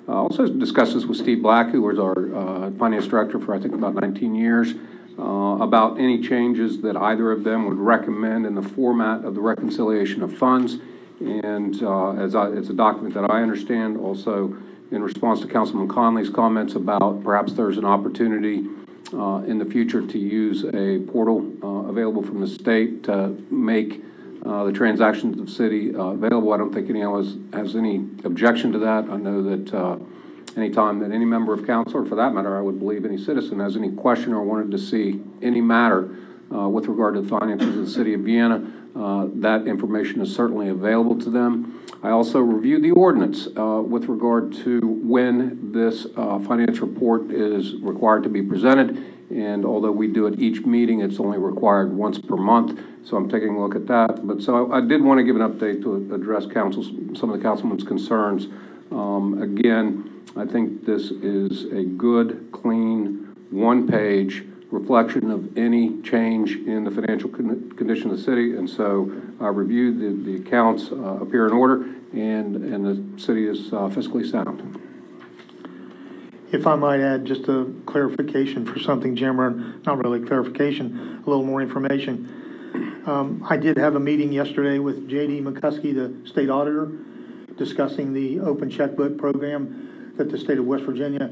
Also discussed this with Steve Black, who was our finance director for, I think, about 19 years, about any changes that either of them would recommend in the format of the reconciliation of funds. And it's a document that I understand. Also, in response to Councilman Conley's comments about perhaps there's an opportunity in the future to use a portal available from the state to make the transactions of the city available. I don't think anyone has any objection to that. I know that anytime that any member of council, or for that matter, I would believe any citizen has any question or wanted to see any matter with regard to the finances of the city of Vienna, that information is certainly available to them. I also reviewed the ordinance with regard to when this finance report is required to be presented, And although we do it each meeting, it's only required once per month. So I'm taking a look at that. But so I did want to give an update to address some of the councilman's concerns. Again, I think this is a good, clean, one-page reflection of any change in the financial condition of the city. And so I reviewed the accounts appear in order, and the city is fiscally sound. If I might add just a clarification for something, Jim, or not really clarification, a little more information. I did have a meeting yesterday with J.D. McCuskey, the state auditor, discussing the open checkbook program that the state of West Virginia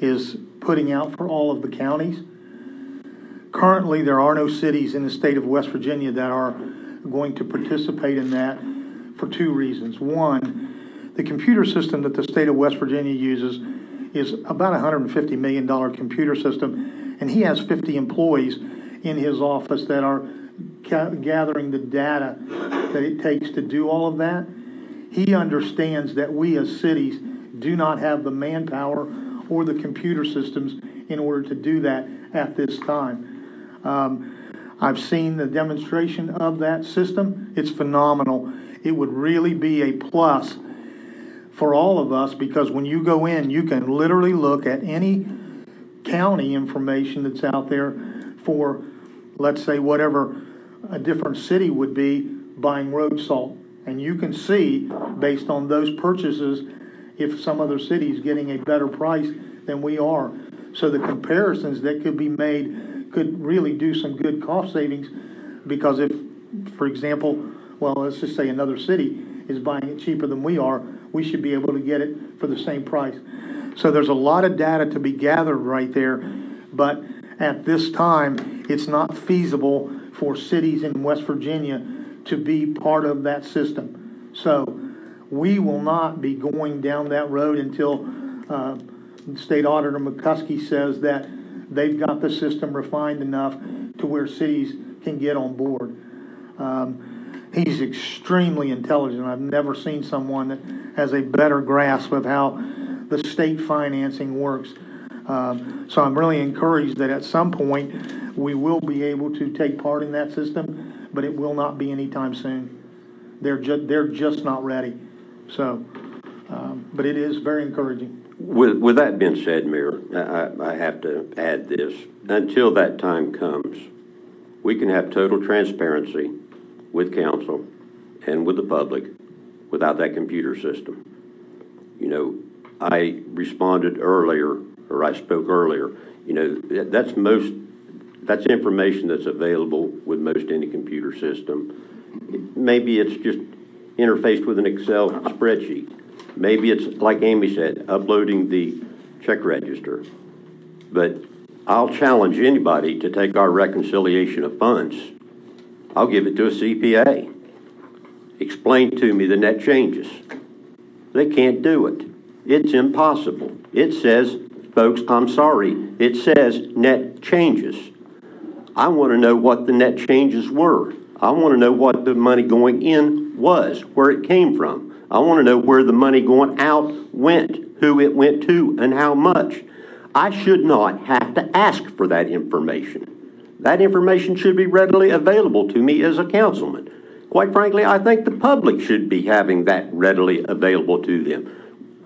is putting out for all of the counties. Currently, there are no cities in the state of West Virginia that are going to participate in that for two reasons. One, the computer system that the state of West Virginia uses is about a $150 million computer system, and he has 50 employees in his office that are gathering the data that it takes to do all of that. He understands that we as cities do not have the manpower or the computer systems in order to do that at this time. I've seen the demonstration of that system. It's phenomenal. It would really be a plus for all of us, because when you go in, you can literally look at any county information that's out there for, let's say, whatever a different city would be buying road salt. And you can see, based on those purchases, if some other city is getting a better price than we are. So the comparisons that could be made could really do some good cost savings, because if, for example, well, let's just say another city is buying it cheaper than we are, we should be able to get it for the same price. So there's a lot of data to be gathered right there, but at this time, it's not feasible for cities in West Virginia to be part of that system. So we will not be going down that road until State Auditor McCuskey says that they've got the system refined enough to where cities can get on board. He's extremely intelligent. I've never seen someone that has a better grasp of how the state financing works. So I'm really encouraged that at some point we will be able to take part in that system, but it will not be anytime soon. They're just not ready. So, but it is very encouraging. With that being said, Mayor, I have to add this. Until that time comes, we can have total transparency with council and with the public without that computer system. You know, I responded earlier, or I spoke earlier, you know, that's information that's available with most any computer system. Maybe it's just interfaced with an Excel spreadsheet. Maybe it's, like Amy said, uploading the check register. But I'll challenge anybody to take our reconciliation of funds. I'll give it to a CPA. Explain to me the net changes. They can't do it. It's impossible. It says, folks, I'm sorry, it says net changes. I want to know what the net changes were. I want to know what the money going in was, where it came from. I want to know where the money going out went, who it went to, and how much. I should not have to ask for that information. That information should be readily available to me as a councilman. Quite frankly, I think the public should be having that readily available to them.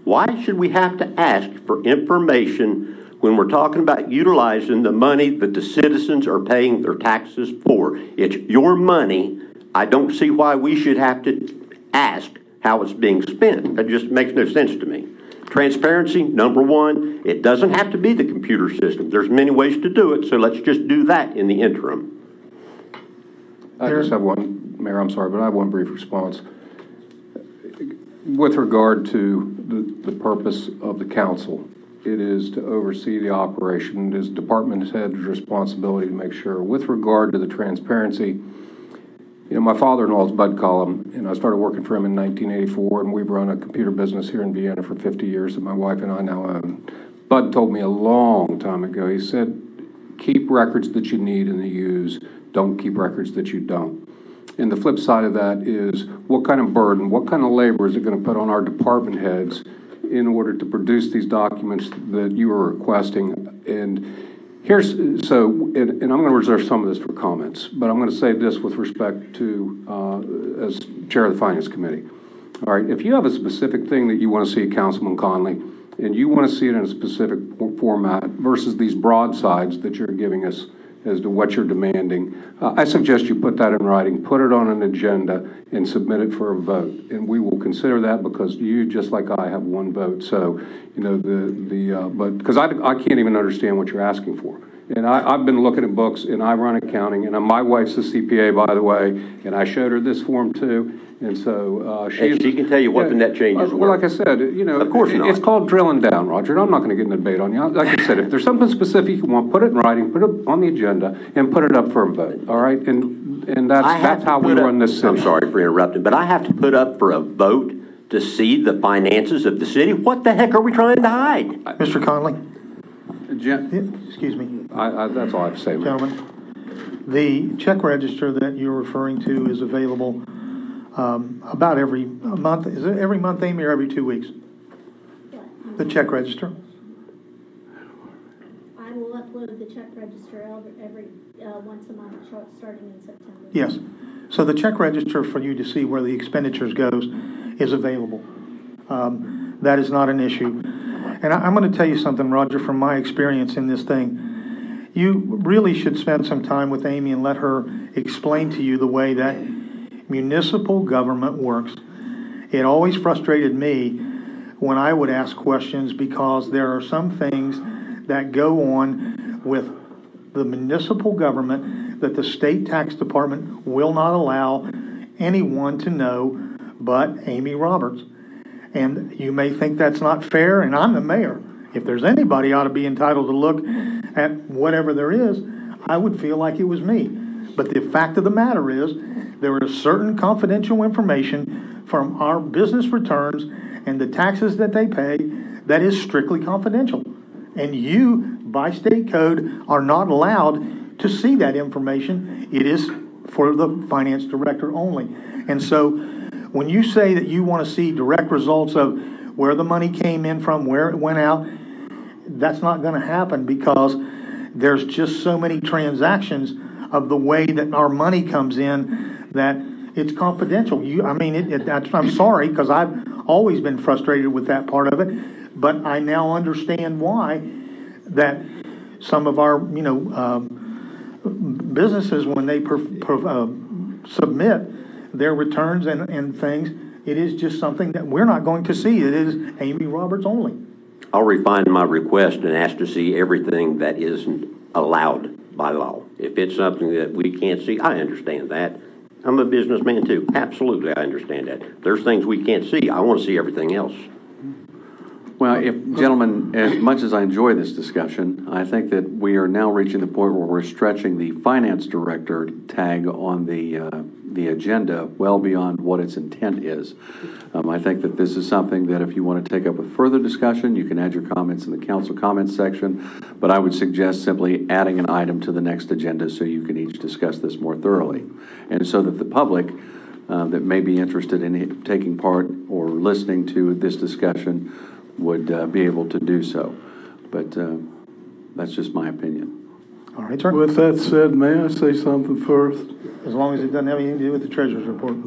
Why should we have to ask for information when we're talking about utilizing the money that the citizens are paying their taxes for? It's your money. I don't see why we should have to ask how it's being spent. That just makes no sense to me. Transparency, number one, it doesn't have to be the computer system. There's many ways to do it, so let's just do that in the interim. I just have one, Mayor, I'm sorry, but I have one brief response. With regard to the purpose of the council, it is to oversee the operation. It is department head's responsibility to make sure. With regard to the transparency, you know, my father-in-law is Bud Collum, and I started working for him in 1984, and we've run a computer business here in Vienna for 50 years that my wife and I now own. Bud told me a long time ago, he said, keep records that you need and use, don't keep records that you don't. And the flip side of that is what kind of burden, what kind of labor is it going to put on our department heads in order to produce these documents that you are requesting? And and I'm going to reserve some of this for comments, but I'm going to say this with respect to, as Chair of the Finance Committee. All right, if you have a specific thing that you want to see, Councilman Conley, and you want to see it in a specific format versus these broadsides that you're giving us as to what you're demanding, I suggest you put that in writing, put it on an agenda, and submit it for a vote. And we will consider that because you, just like I, have one vote. So, you know, but because I can't even understand what you're asking for. And I've been looking at books, and I run accounting, and my wife's a CPA, by the way, and I showed her this form too. And so she can tell you what the net changes were. Well, like I said, you know, of course not. It's called drilling down, Roger. And I'm not going to get in a debate on you. Like I said, if there's something specific you want, put it in writing, put it on the agenda, and put it up for a vote. All right, and that's how we run this city. I'm sorry for interrupting, but I have to put up for a vote to see the finances of the city. What the heck are we trying to hide, Mr. Conley? Excuse me. That's all I have to say, Gentlemen, the check register that you're referring to is available about every month. Is it every month, Amy, or every 2 weeks? The check register? I will upload the check register every once a month, starting in September. Yes. So the check register for you to see where the expenditures goes is available. That is not an issue. And I'm going to tell you something, Roger, from my experience in this thing. You really should spend some time with Amy and let her explain to you the way that municipal government works. It always frustrated me when I would ask questions because there are some things that go on with the municipal government that the state tax department will not allow anyone to know but Amy Roberts. And you may think that's not fair, and I'm the mayor. If there's anybody ought to be entitled to look at whatever there is, I would feel like it was me. But the fact of the matter is, there is certain confidential information from our business returns and the taxes that they pay that is strictly confidential. And you, by state code, are not allowed to see that information. It is for the finance director only. And so when you say that you want to see direct results of where the money came in from, where it went out, that's not going to happen because there's just so many transactions of the way that our money comes in that it's confidential. I'm sorry because I've always been frustrated with that part of it, but I now understand why that some of our businesses, when they submit their returns and things, it is just something that we're not going to see. It is Amy Roberts only. I'll refine my request and ask to see everything that isn't allowed by law. If it's something that we can't see, I understand that. I'm a businessman too. Absolutely, I understand that. There's things we can't see. I want to see everything else. Well, gentlemen, as much as I enjoy this discussion, I think that we are now reaching the point where we're stretching the finance director tag on the agenda well beyond what its intent is. I think that this is something that if you want to take up with further discussion, you can add your comments in the council comments section, but I would suggest simply adding an item to the next agenda so you can each discuss this more thoroughly. And so that the public that may be interested in taking part or listening to this discussion would be able to do so. But that's just my opinion. All right, sir. With that said, may I say something first? As long as it doesn't have anything to do with the treasurer's report.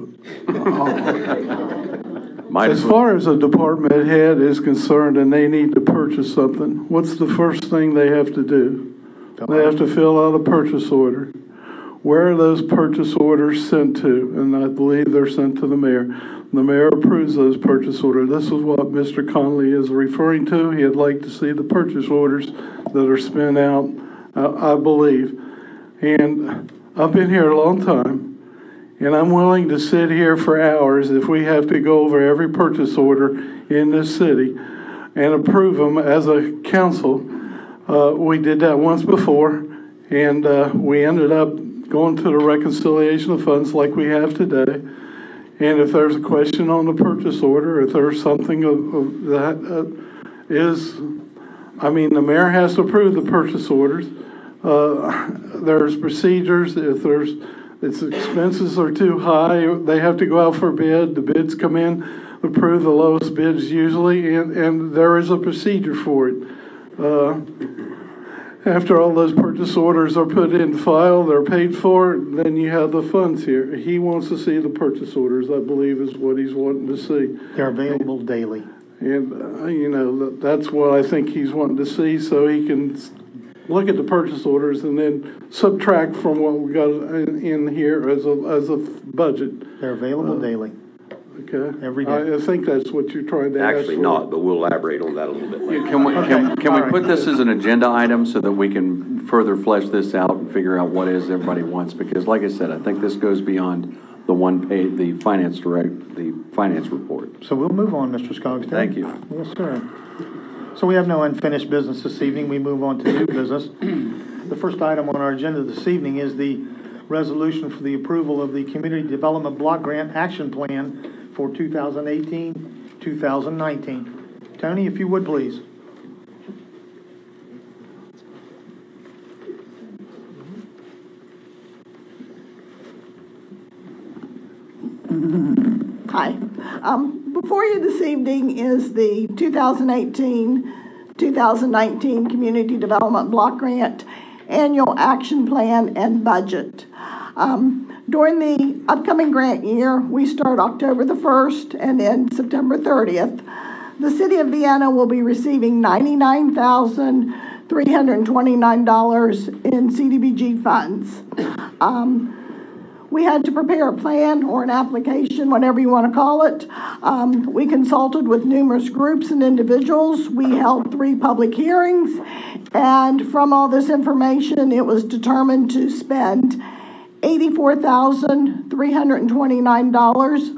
As far as a department head is concerned and they need to purchase something, what's the first thing they have to do? They have to fill out a purchase order. Where are those purchase orders sent to? And I believe they're sent to the mayor. The mayor approves those purchase orders. This is what Mr. Conley is referring to. He'd like to see the purchase orders that are spent out, I believe. And I've been here a long time, and I'm willing to sit here for hours if we have to go over every purchase order in this city and approve them as a council. We did that once before, and we ended up going to the reconciliation of funds like we have today. And if there's a question on the purchase order, if there's something of that the mayor has to approve the purchase orders. There's procedures. If its expenses are too high, they have to go out for bid. The bids come in, approve the lowest bids usually, and there is a procedure for it. after all those purchase orders are put in file, they're paid for, then you have the funds here. He wants to see the purchase orders, I believe is what he's wanting to see. They're available daily. And, that's what I think he's wanting to see, so he can look at the purchase orders and then subtract from what we got in here as a budget. They're available daily. Okay. Every day. I think that's what you're trying to ask Actually for. not, but we'll elaborate on that a little bit later. Can we put this as an agenda item so that we can further flesh this out and figure out what it is everybody wants? Because like I said, I think this goes beyond the one page, the finance report. So we'll move on, Mr. Scogstad. Thank you. Yes, sir. So we have no unfinished business this evening. We move on to new business. The first item on our agenda this evening is the resolution for the approval of the Community Development Block Grant Action Plan for 2018-2019. Tony, if you would, please. Hi. Before you this evening is the 2018-2019 Community Development Block Grant Annual Action Plan and Budget. During the upcoming grant year, we start October the 1st and end September 30th. The City of Vienna will be receiving $99,329 in CDBG funds. We had to prepare a plan or an application, whatever you want to call it. We consulted with numerous groups and individuals. We held 3 public hearings, and from all this information, it was determined to spend $84,329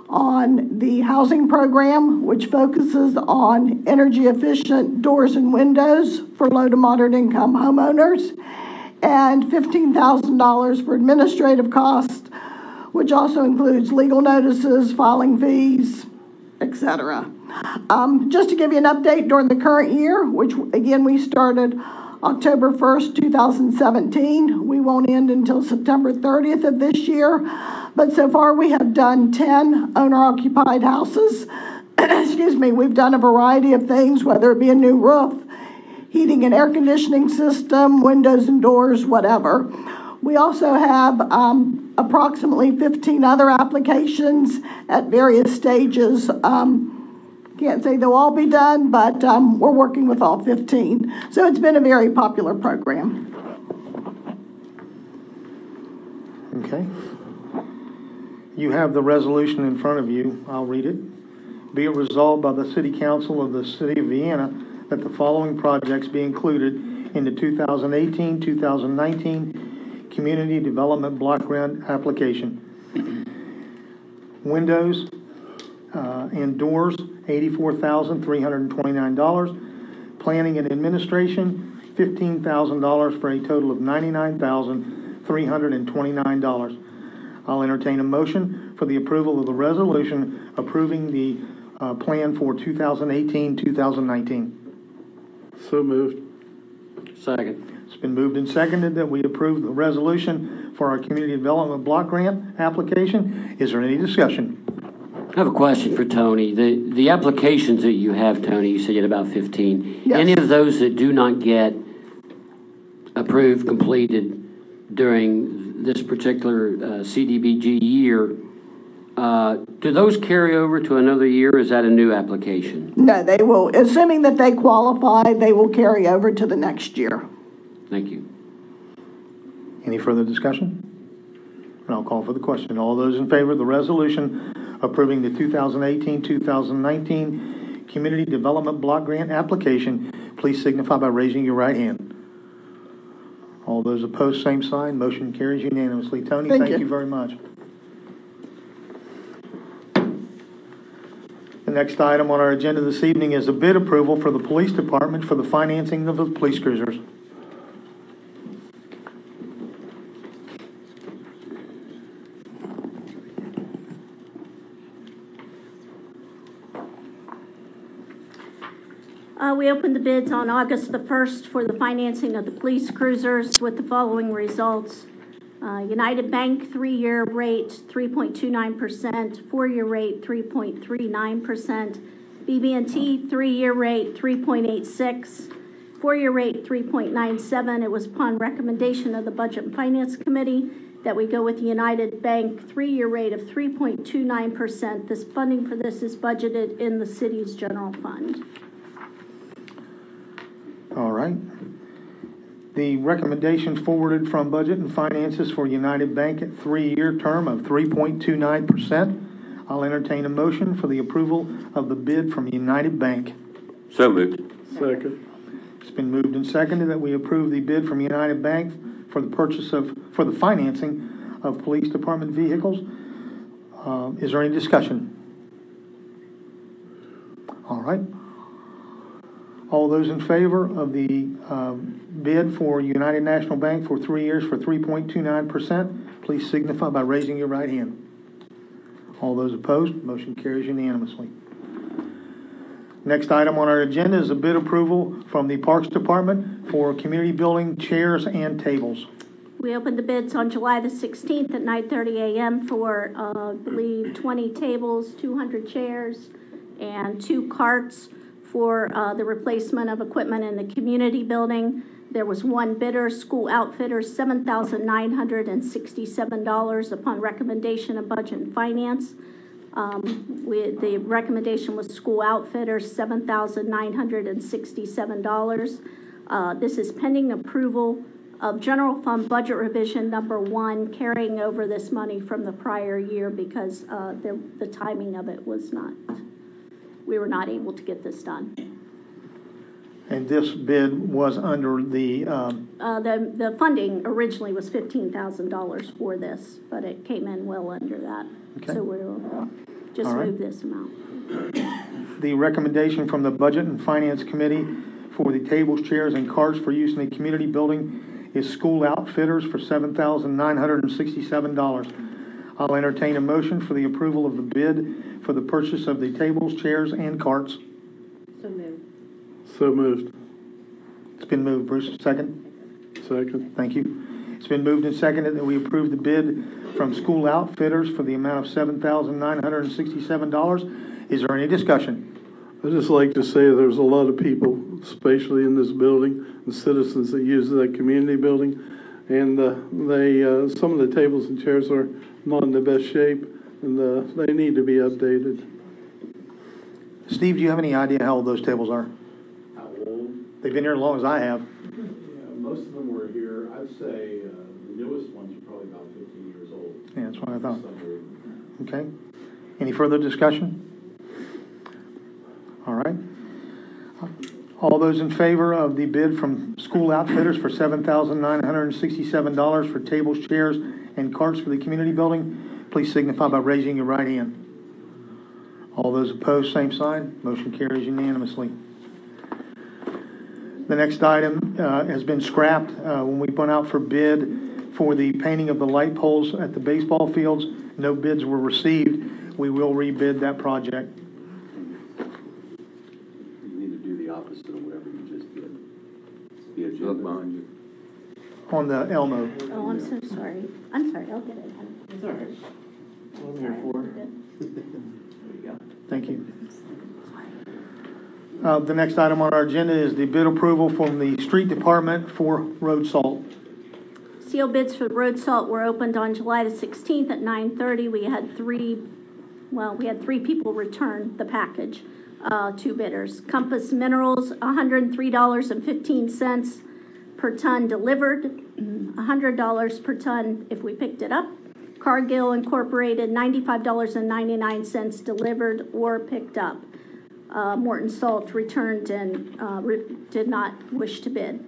on the housing program, which focuses on energy efficient doors and windows for low to moderate income homeowners, and $15,000 for administrative costs, which also includes legal notices, filing fees, etc. Just to give you an update, during the current year, which again we started October 1st, 2017. We won't end until September 30th of this year. But so far we have done 10 owner-occupied houses. Excuse me, we've done a variety of things, whether it be a new roof, heating and air conditioning system, windows and doors, whatever. We also have approximately 15 other applications at various stages. Can't say they'll all be done, but we're working with all 15. So it's been a very popular program. Okay. You have the resolution in front of you. I'll read it. Be it resolved by the City Council of the City of Vienna that the following projects be included in the 2018-2019 Community Development Block Grant application. Windows and doors, $84,329. Planning and administration, $15,000 for a total of $99,329. I'll entertain a motion for the approval of the resolution approving the plan for 2018-2019. So moved. Second. It's been moved and seconded that we approve the resolution for our Community Development Block Grant application. Is there any discussion? I have a question for Tony. The applications that you have, Tony, you said you had about 15. Yes. Any of those that do not get approved, completed during this particular CDBG year, do those carry over to another year, or is that a new application? No, they will, assuming that they qualify, they will carry over to the next year. Thank you. Any further discussion? And I'll call for the question. All those in favor of the resolution approving the 2018-2019 Community Development Block Grant application, please signify by raising your right hand. All those opposed, same sign. Motion carries unanimously. Tony, thank you very much. The next item on our agenda this evening is a bid approval for the police department for the financing of the police cruisers. We opened the bids on August the 1st for the financing of the police cruisers with the following results. United Bank 3-year rate 3.29%, 4-year rate 3.39%, BB&T 3-year rate 3.86%, Four-year rate, 3.97. It was upon recommendation of the Budget and Finance Committee that we go with the United Bank three-year rate of 3.29%. This funding for this is budgeted in the city's general fund. All right. The recommendation forwarded from Budget and Finances for United Bank at three-year term of 3.29%. I'll entertain a motion for the approval of the bid from United Bank. So moved. Second. It's been moved and seconded that we approve the bid from United Bank for the financing of police department vehicles. Is there any discussion? All right. All those in favor of the bid for United National Bank for 3 years for 3.29%, please signify by raising your right hand. All those opposed, motion carries unanimously. Next item on our agenda is a bid approval from the Parks Department for community building chairs and tables. We opened the bids on July the 16th at 9:30 a.m. for, I believe, 20 tables, 200 chairs, and 2 carts for the replacement of equipment in the community building. There was one bidder, School Outfitters, $7,967 upon recommendation of Budget and Finance. The recommendation was School Outfitters, $7,967. This is pending approval of General Fund Budget Revision Number 1, carrying over this money from the prior year because the timing of it was not, we were not able to get this done. And this bid was under the funding originally was $15,000 for this, but it came in well under that. Okay. So we'll just All right. move this amount. The recommendation from the Budget and Finance Committee for the tables, chairs, and carts for use in the community building is School Outfitters for $7,967. I'll entertain a motion for the approval of the bid for the purchase of the tables, chairs, and carts. So moved. So moved. It's been moved. Bruce, second? Second. Thank you. It's been moved and seconded that we approve the bid from School Outfitters for the amount of $7,967. Is there any discussion? I'd just like to say there's a lot of people, especially in this building, the citizens that use that community building, and some of the tables and chairs are not in the best shape, and they need to be updated. Steve, do you have any idea how old those tables are? How old? They've been here as long as I have. Yeah, most of them were here. I'd say the newest ones are probably about 15 years old. Yeah, that's what I thought. Somewhere. Okay. Any further discussion? All right. All those in favor of the bid from School Outfitters for $7,967 for tables, chairs, and carts for the community building, please signify by raising your right hand. All those opposed, same sign. Motion carries unanimously. The next item has been scrapped when we went out for bid for the painting of the light poles at the baseball fields. No bids were received. We will rebid that project. You need to do the opposite of whatever you just did. Look behind you. On the Elmo. Oh, I'm so sorry. I'm sorry, I'll get it. It's all right. What I'm here for. Thank you. The next item on our agenda is the bid approval from the street department for road salt. Seal bids for road salt were opened on July the 16th at 9:30. We had three people return the package, 2 bidders. Compass Minerals, $103.15 per ton delivered, $100 per ton if we picked it up. Cargill Incorporated, $95.99 delivered or picked up. Morton Salt returned and did not wish to bid.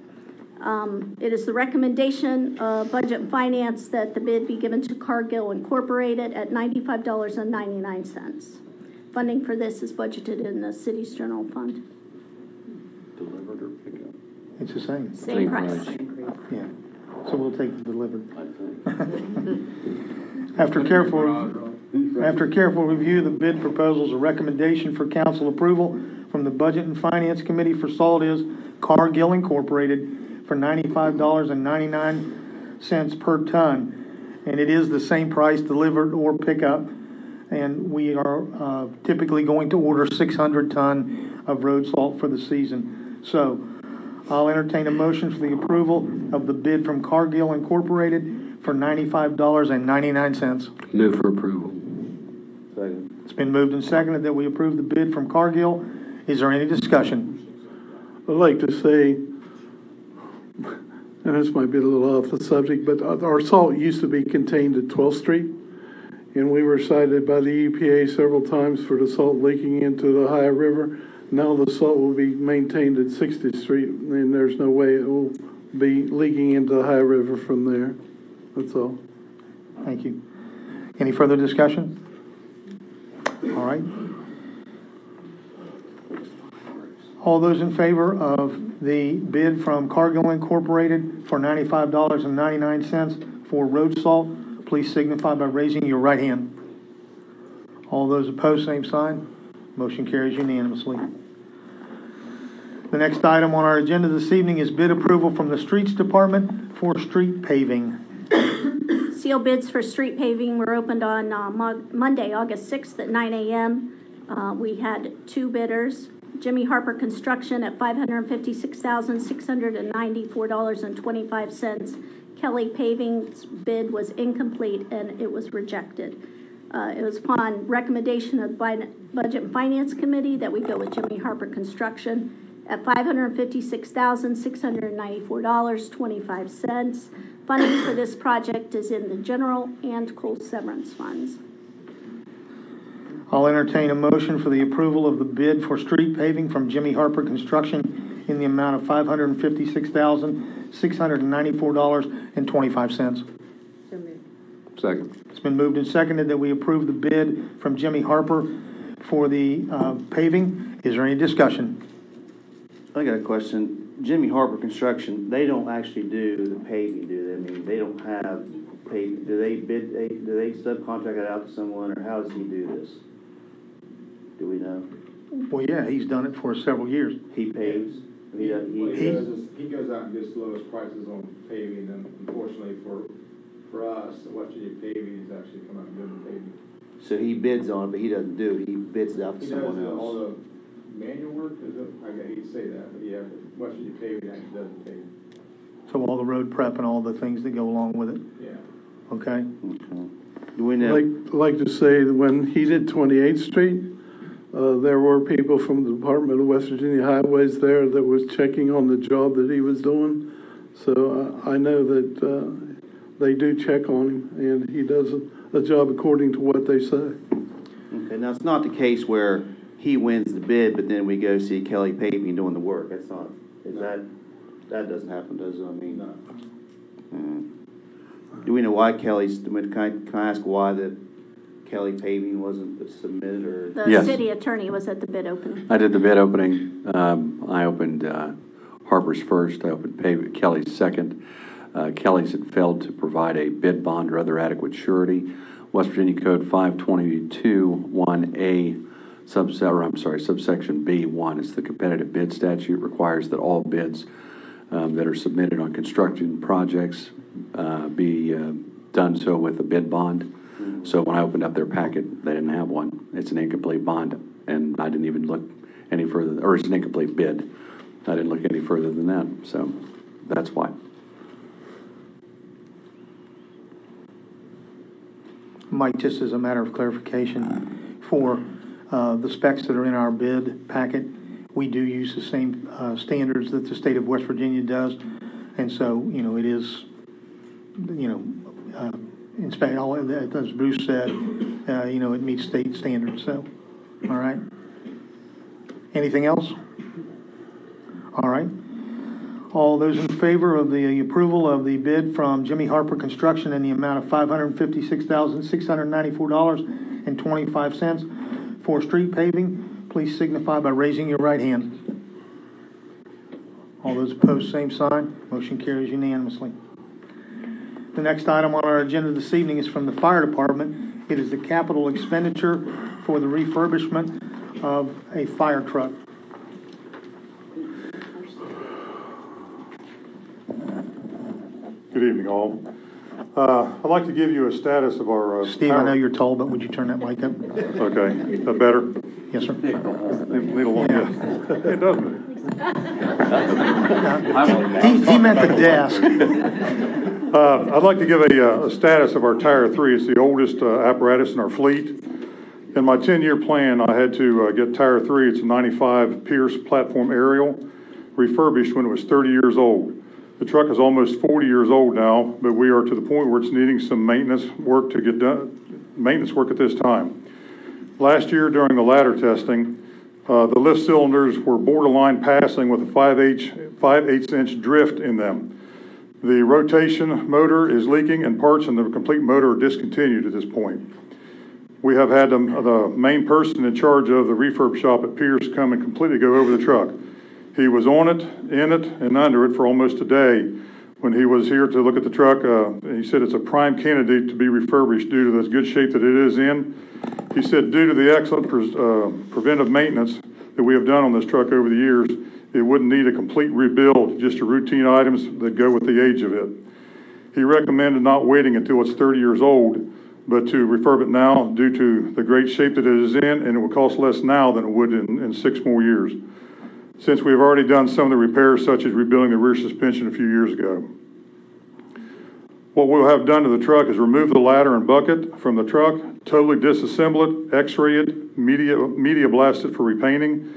It is the recommendation of Budget and Finance that the bid be given to Cargill Incorporated at $95.99. Funding for this is budgeted in the city's general fund. Delivered or pick up? It's the same. Same price. Yeah. So we'll take the delivered. I think. After careful review, the bid proposal is a recommendation for council approval from the Budget and Finance Committee for salt is Cargill Incorporated for $95.99 per ton. And it is the same price delivered or pickup. And we are typically going to order 600 ton of road salt for the season. So I'll entertain a motion for the approval of the bid from Cargill Incorporated for $95.99. Move for approval. Second. It's been moved and seconded that we approve the bid from Cargill. Is there any discussion? I'd like to say, and this might be a little off the subject, but our salt used to be contained at 12th Street, and we were cited by the EPA several times for the salt leaking into the Ohio River. Now the salt will be maintained at 60th Street, and there's no way it will be leaking into the Ohio River from there. That's all. Thank you. Any further discussion? All right. All those in favor of the bid from Cargill Incorporated for $95.99 for road salt, please signify by raising your right hand. All those opposed, same sign. Motion carries unanimously. The next item on our agenda this evening is bid approval from the Streets Department for street paving. Seal bids for street paving were opened on Monday, August 6th at 9 a.m. We had two bidders. Jimmy Harper Construction at $556,694.25. Kelly Paving's bid was incomplete and it was rejected. It was upon recommendation of the Budget and Finance Committee that we go with Jimmy Harper Construction at $556,694.25. Funding for this project is in the general and coal severance funds. I'll entertain a motion for the approval of the bid for street paving from Jimmy Harper Construction in the amount of $556,694.25. So moved. Second. It's been moved and seconded that we approve the bid from Jimmy Harper for the paving. Is there any discussion? I got a question. Jimmy Harper Construction, they don't actually do the paving, do they? I mean, they don't have paving. Do they subcontract it out to someone, or how does he do this? Do we know? Well, yeah, he's done it for several years. He paves? What he does is he goes out and gets the lowest prices on paving, and unfortunately for us, West Virginia Paving is actually come out and doing the paving. So he bids on it, but he doesn't do it. He bids it out to someone else. All the manual work, I hate to say that, but yeah, West Virginia Paving actually does the paving. So all the road prep and all the things that go along with it. Yeah. Okay. Do we know? I'd like to say that when he did 28th Street, there were people from the Department of West Virginia Highways there that was checking on the job that he was doing. So I know that they do check on him, and he does a job according to what they say. Okay, now it's not the case where he wins the bid, but then we go see Kelly Paving doing the work. That's not, that doesn't happen, does it? I mean, No. Do we know why Kelly's, can I ask why the Kelly Paving wasn't submitted, or? The Yes. city attorney was at the bid opening. I did the bid opening. I opened Harper's first. I opened Kelly's second. Kelly's had failed to provide a bid bond or other adequate surety. West Virginia Code 522(1)A, subsection B1, it's the competitive bid statute, requires that all bids that are submitted on construction projects be done so with a bid bond. So when I opened up their packet, they didn't have one. It's an incomplete bond, and I didn't even look any further, or it's an incomplete bid. I didn't look any further than that, so that's why. Mike, just as a matter of clarification, for the specs that are in our bid packet, we do use the same standards that the state of West Virginia does. And so, it is, inspect all, as Bruce said, it meets state standards. So, all right. Anything else? All right. All those in favor of the approval of the bid from Jimmy Harper Construction in the amount of $556,694.25 for street paving, please signify by raising your right hand. All those opposed, same sign. Motion carries unanimously. The next item on our agenda this evening is from the Fire Department. It is the capital expenditure for the refurbishment of a fire truck. Good evening, all. I'd like to give you a status of our... Steve, I know you're tall, but would you turn that mic up? Okay, better? Yes, sir. Need a long, yeah. It doesn't. He meant the desk. I'd like to give a status of our Tower 3. It's the oldest apparatus in our fleet. In my 10-year plan, I had to get Tower 3. It's a 95 Pierce platform aerial, refurbished when it was 30 years old. The truck is almost 40 years old now, but we are to the point where it's needing some maintenance work to get done, maintenance work at this time. Last year, during the ladder testing, the lift cylinders were borderline passing with a 5/8" drift in them. The rotation motor is leaking and parts in the complete motor are discontinued at this point. We have had the main person in charge of the refurb shop at Pierce come and completely go over the truck. He was on it, in it, and under it for almost a day. When he was here to look at the truck, he said it's a prime candidate to be refurbished due to the good shape that it is in. He said due to the excellent preventive maintenance that we have done on this truck over the years, it wouldn't need a complete rebuild, just the routine items that go with the age of it. He recommended not waiting until it's 30 years old, but to refurb it now due to the great shape that it is in, and it will cost less now than it would in 6 more years, since we have already done some of the repairs, such as rebuilding the rear suspension a few years ago. What we'll have done to the truck is remove the ladder and bucket from the truck, totally disassemble it, x-ray it, media blast it for repainting.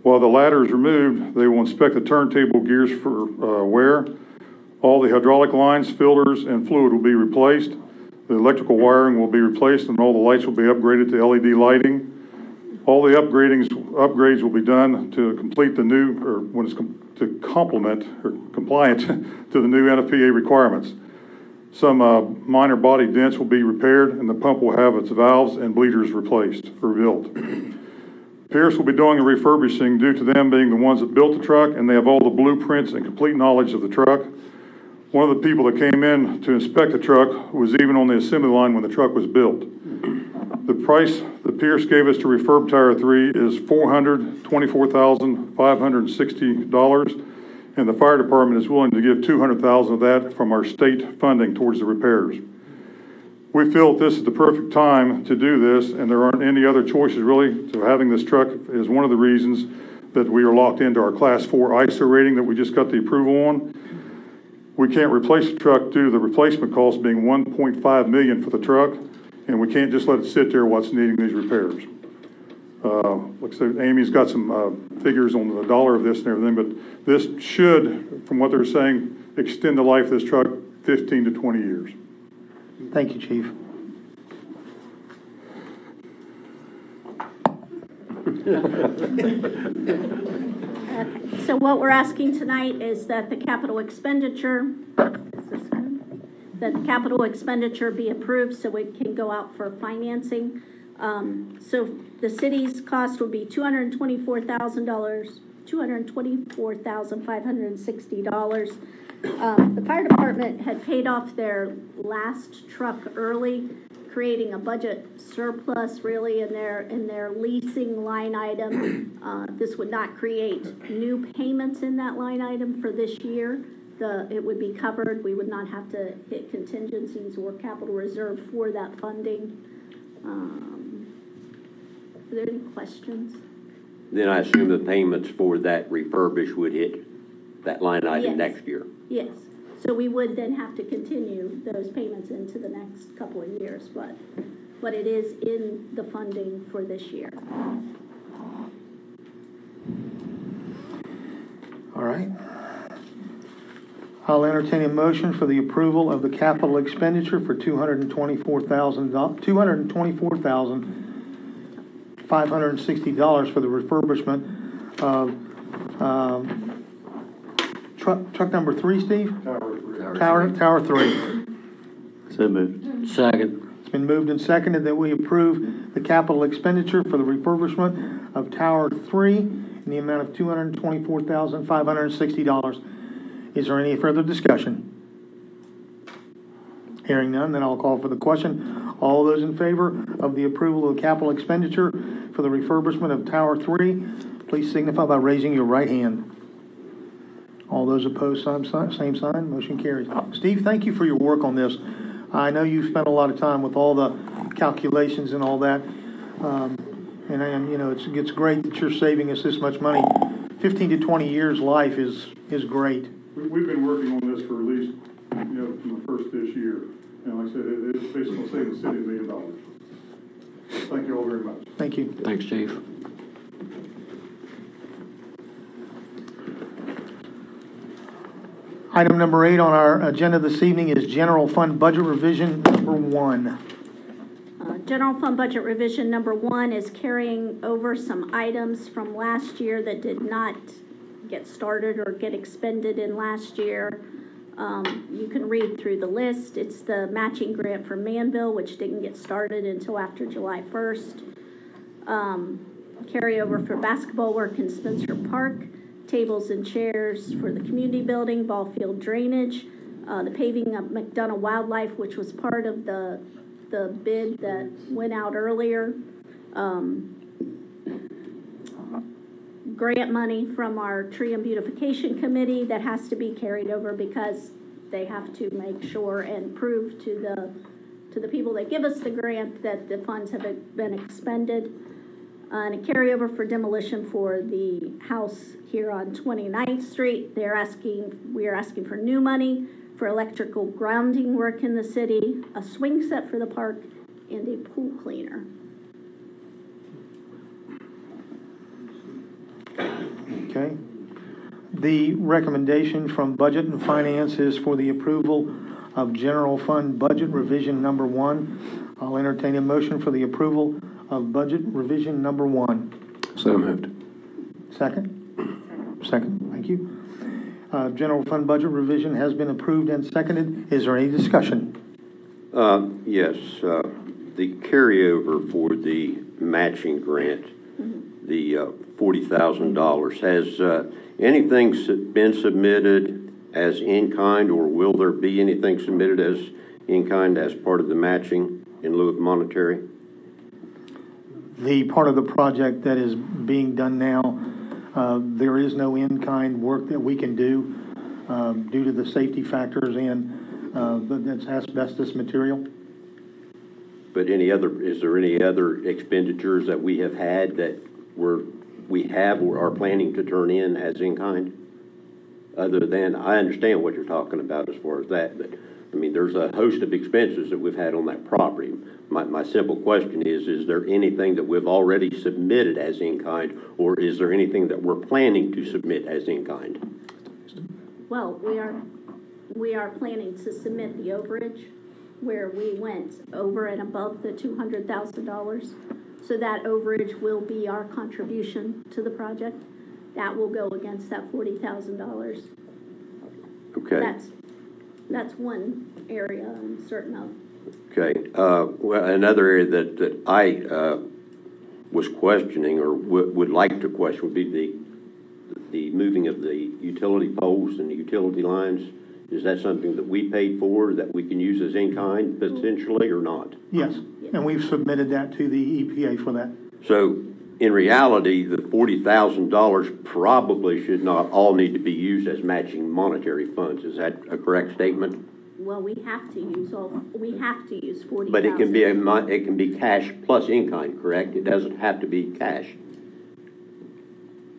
While the ladder is removed, they will inspect the turntable gears for wear. All the hydraulic lines, filters, and fluid will be replaced. The electrical wiring will be replaced, and all the lights will be upgraded to LED lighting. All the upgrades will be done to complete the new, or when it's to complement or compliant to the new NFPA requirements. Some minor body dents will be repaired, and the pump will have its valves and bleeders replaced or rebuilt. Pierce will be doing the refurbishing due to them being the ones that built the truck, and they have all the blueprints and complete knowledge of the truck. One of the people that came in to inspect the truck was even on the assembly line when the truck was built. The price that Pierce gave us to refurb Tower 3 is $424,560, and the fire department is willing to give $200,000 of that from our state funding towards the repairs. We feel that this is the perfect time to do this, and there aren't any other choices really. So having this truck is one of the reasons that we are locked into our Class 4 ISO rating that we just got the approval on. We can't replace the truck due to the replacement cost being $1.5 million for the truck, and we can't just let it sit there while it's needing these repairs. Like I said, Amy's got some figures on the dollar of this and everything, but this should, from what they're saying, extend the life of this truck 15 to 20 years. Thank you, Chief. So what we're asking tonight is that the capital expenditure be approved so it can go out for financing. So the city's cost would be $224,560. The fire department had paid off their last truck early, creating a budget surplus really in their leasing line item. This would not create new payments in that line item for this year. It would be covered. We would not have to hit contingencies or capital reserve for that funding. Are there any questions? Then I assume the payments for that refurbish would hit that line item next year. Yes. So we would then have to continue those payments into the next couple of years, but it is in the funding for this year. All right. I'll entertain a motion for the approval of the capital expenditure for $224,560 for the refurbishment of truck number 3, Steve? Tower 3. So moved. Second. It's been moved and seconded that we approve the capital expenditure for the refurbishment of Tower 3 in the amount of $224,560. Is there any further discussion? Hearing none, then I'll call for the question. All those in favor of the approval of the capital expenditure for the refurbishment of Tower 3, please signify by raising your right hand. All those opposed, same sign. Motion carries. Steve, thank you for your work on this. I know you've spent a lot of time with all the calculations and all that. And you know, it's great that you're saving us this much money 15 to 20 years life is great. We've been working on this for at least, from the first this year. And like I said, it's basically going to save the city $1 million. Thank you all very much. Thank you. Thanks, Chief. Item number 8 on our agenda this evening is general fund budget revision number 1. General fund budget revision number 1 is carrying over some items from last year that did not get started or get expended in last year. You can read through the list. It's the matching grant for Manville, which didn't get started until after July 1st. Carryover for basketball work in Spencer Park, tables and chairs for the community building, ball field drainage, the paving of McDonough Wildlife, which was part of the bid that went out earlier. Grant money from our tree and beautification committee that has to be carried over because they have to make sure and prove to the people that give us the grant that the funds have been expended. And a carryover for demolition for the house here on 29th Street. We are asking for new money for electrical grounding work in the city, a swing set for the park, and a pool cleaner. Okay. The recommendation from Budget and Finance is for the approval of general fund budget revision number 1. I'll entertain a motion for the approval of budget revision number 1. So moved. Second? Second, thank you. General fund budget revision has been approved and seconded. Is there any discussion? Yes, the carryover for the matching grant, the $40,000, has anything been submitted as in-kind, or will there be anything submitted as in-kind as part of the matching in lieu of monetary? The part of the project that is being done now, there is no in-kind work that we can do due to the safety factors and that's asbestos material. But is there any other expenditures that we have had that we have or are planning to turn in as in-kind? Other than, I understand what you're talking about as far as that, but I mean, there's a host of expenses that we've had on that property. My simple question is there anything that we've already submitted as in-kind, or is there anything that we're planning to submit as in-kind? Well, we are planning to submit the overage where we went over and above the $200,000. So that overage will be our contribution to the project. That will go against that $40,000. Okay. That's one area I'm certain of. Okay. Well, another area that I was questioning or would like to question would be the moving of the utility poles and the utility lines. Is that something that we paid for that we can use as in-kind potentially or not? Yes, and we've submitted that to the EPA for that. So in reality, the $40,000 probably should not all need to be used as matching monetary funds. Is that a correct statement? Well, we have to use $40,000. But it can be cash plus in-kind, correct? It doesn't have to be cash.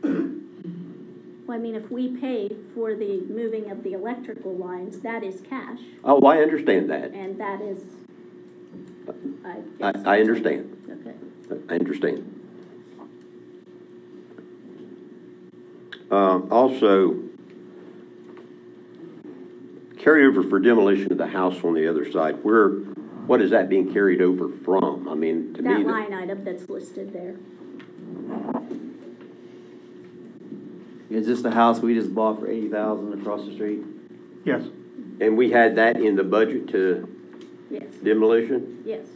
Well, I mean, if we pay for the moving of the electrical lines, that is cash. Oh, I understand that. And that is, I understand. Okay. I understand. Also, carryover for demolition of the house on the other side. What is that being carried over from? I mean, to me, that line item that's listed there. Is this the house we just bought for $80,000 across the street? Yes. And we had that in the budget to demolition? Yes.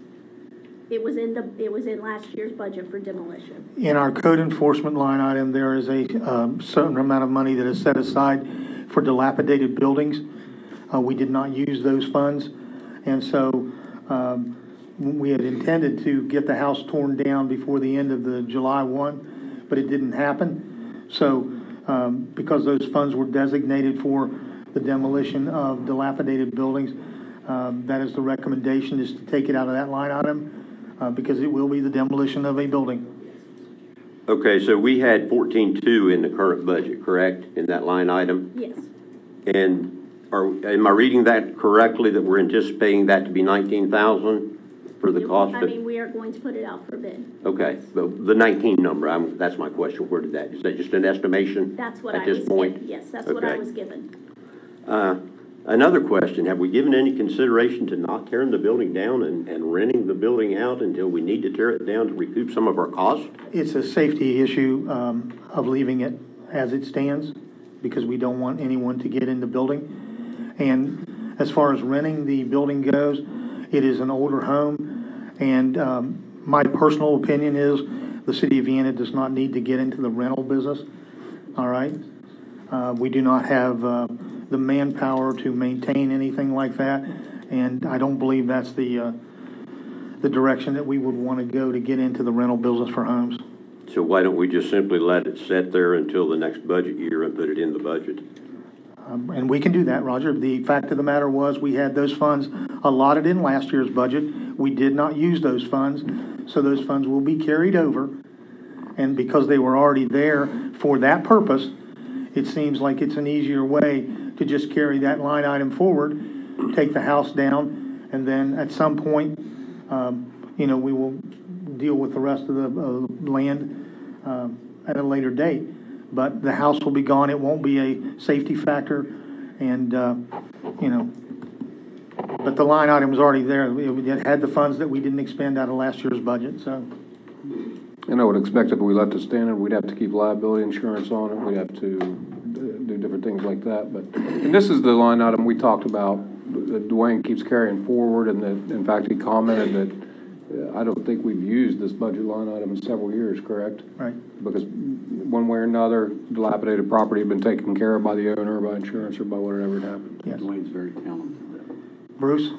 It was in last year's budget for demolition. In our code enforcement line item, there is a certain amount of money that is set aside for dilapidated buildings. We did not use those funds, and so we had intended to get the house torn down before the end of the July 1, but it didn't happen. So because those funds were designated for the demolition of dilapidated buildings, that is the recommendation, is to take it out of that line item because it will be the demolition of a building. Okay, so we had 14.2 in the current budget, correct, in that line item? Yes. And am I reading that correctly, that we're anticipating that to be 19,000 for the cost? I mean, we are going to put it out for bid. Okay, the 19 number, that's my question. Where did that, is that just an estimation? That's what at I this was point? given. Yes, that's what I Okay. was given. Another question, have we given any consideration to not tearing the building down and renting the building out until we need to tear it down to recoup some of our costs? It's a safety issue of leaving it as it stands because we don't want anyone to get in the building. And as far as renting the building goes, it is an older home. And my personal opinion is the city of Vienna does not need to get into the rental business. All right? We do not have the manpower to maintain anything like that. And I don't believe that's the direction that we would want to go to get into the rental business for homes. So why don't we just simply let it sit there until the next budget year and put it in the budget? And we can do that, Roger. The fact of the matter was we had those funds allotted in last year's budget. We did not use those funds, so those funds will be carried over. And because they were already there for that purpose, it seems like it's an easier way to just carry that line item forward, take the house down, and then at some point, we will deal with the rest of the land at a later date. But the house will be gone. It won't be a safety factor. And, but the line item was already there. It had the funds that we didn't expend out of last year's budget, so. And I would expect if we let this stand, we'd have to keep liability insurance on it. We'd have to do different things like that. And this is the line item we talked about that Dwayne keeps carrying forward. And that, in fact, he commented that I don't think we've used this budget line item in several years, correct? Right. Because one way or another, dilapidated property had been taken care of by the owner, by insurance, or by whatever had happened. Yes. Dwayne's very talented. Bruce?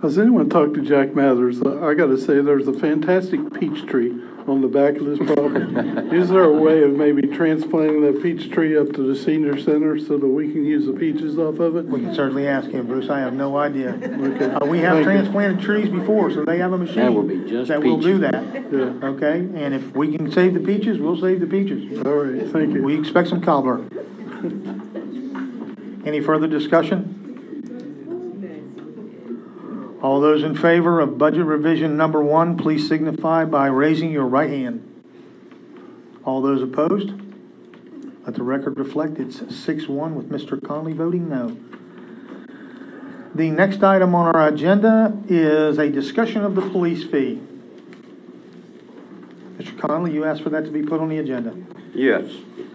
Has anyone talked to Jack Mathers? I got to say, there's a fantastic peach tree on the back of this property. Is there a way of maybe transplanting that peach tree up to the senior center so that we can use the peaches off of it? We can certainly ask him, Bruce. I have no idea. Okay. We have Thank transplanted trees before, so they have a machine That will be just that will do peaches. that. Yeah. Okay? And if we can save the peaches, we'll save the peaches. All right, thank you. We expect some cobbler. Any further discussion? All those in favor of budget revision number 1, please signify by raising your right hand. All those opposed? Let the record reflect it's 6-1 with Mr. Conley voting no. The next item on our agenda is a discussion of the police fee. Mr. Conley, you asked for that to be put on the agenda. Yes,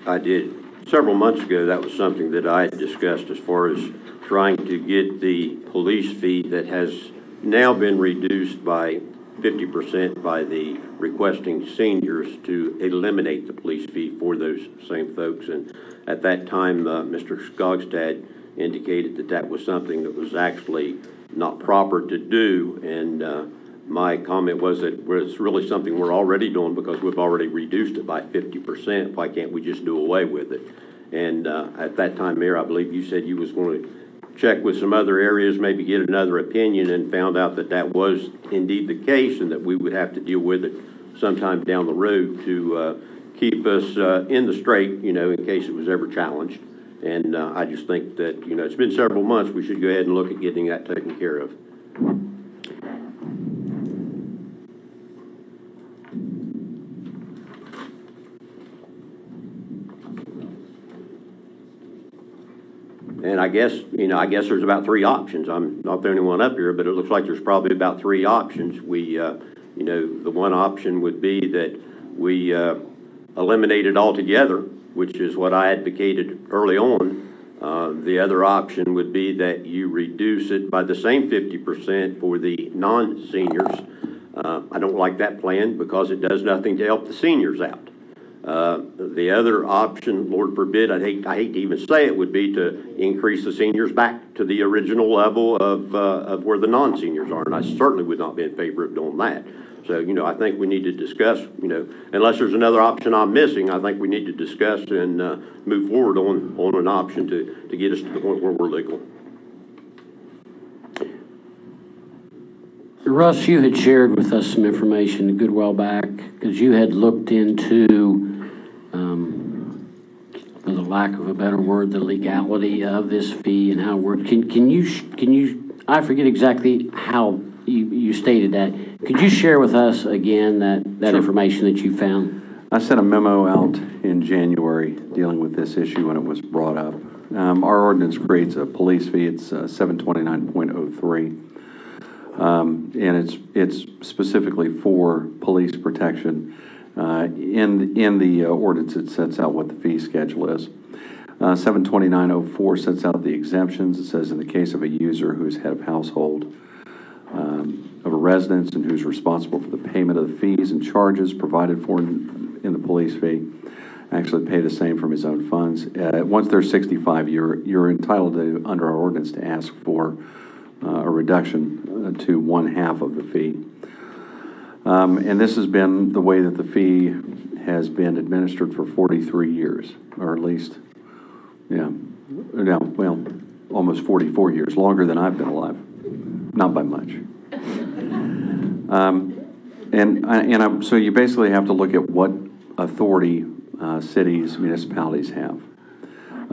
I did. Several months ago, that was something that I had discussed as far as trying to get the police fee that has now been reduced by 50% by the requesting seniors to eliminate the police fee for those same folks. And at that time, Mr. Skogstad indicated that that was something that was actually not proper to do. And my comment was that it's really something we're already doing because we've already reduced it by 50%. Why can't we just do away with it? And at that time, Mayor, I believe you said you was going to check with some other areas, maybe get another opinion, and found out that that was indeed the case and that we would have to deal with it sometime down the road to keep us in the straight, in case it was ever challenged. And I just think that, it's been several months. We should go ahead and look at getting that taken care of. And I guess there's about 3 options. I'm not the only one up here, but it looks like there's probably about 3 options. We, the one option would be that we eliminate it altogether, which is what I advocated early on. The other option would be that you reduce it by the same 50% for the non-seniors. I don't like that plan because it does nothing to help the seniors out. The other option, Lord forbid, I hate to even say it, would be to increase the seniors back to the original level of where the non-seniors are, and I certainly would not be in favor of doing that. So, I think we need to discuss, unless there's another option I'm missing, I think we need to discuss and move forward on an option to get us to the point where we're legal. Russ, you had shared with us some information a good while back, because you had looked into, for the lack of a better word, the legality of this fee and how it worked. Can you, I forget exactly how you stated that. Could you share with us again that Sure. information that you found? I sent a memo out in January dealing with this issue when it was brought up. Our ordinance creates a police fee. It's 729.03. And it's specifically for police protection. In the ordinance, it sets out what the fee schedule is. 729.04 sets out the exemptions. It says in the case of a user who is head of household of a residence and who's responsible for the payment of the fees and charges provided for in the police fee, actually pay the same from his own funds. Once they're 65, you're entitled to, under our ordinance, to ask for a reduction to 1/2 of the fee. And this has been the way that the fee has been administered for 43 years, or at least, almost 44 years, longer than I've been alive. Not by much. So you basically have to look at what authority cities, municipalities have.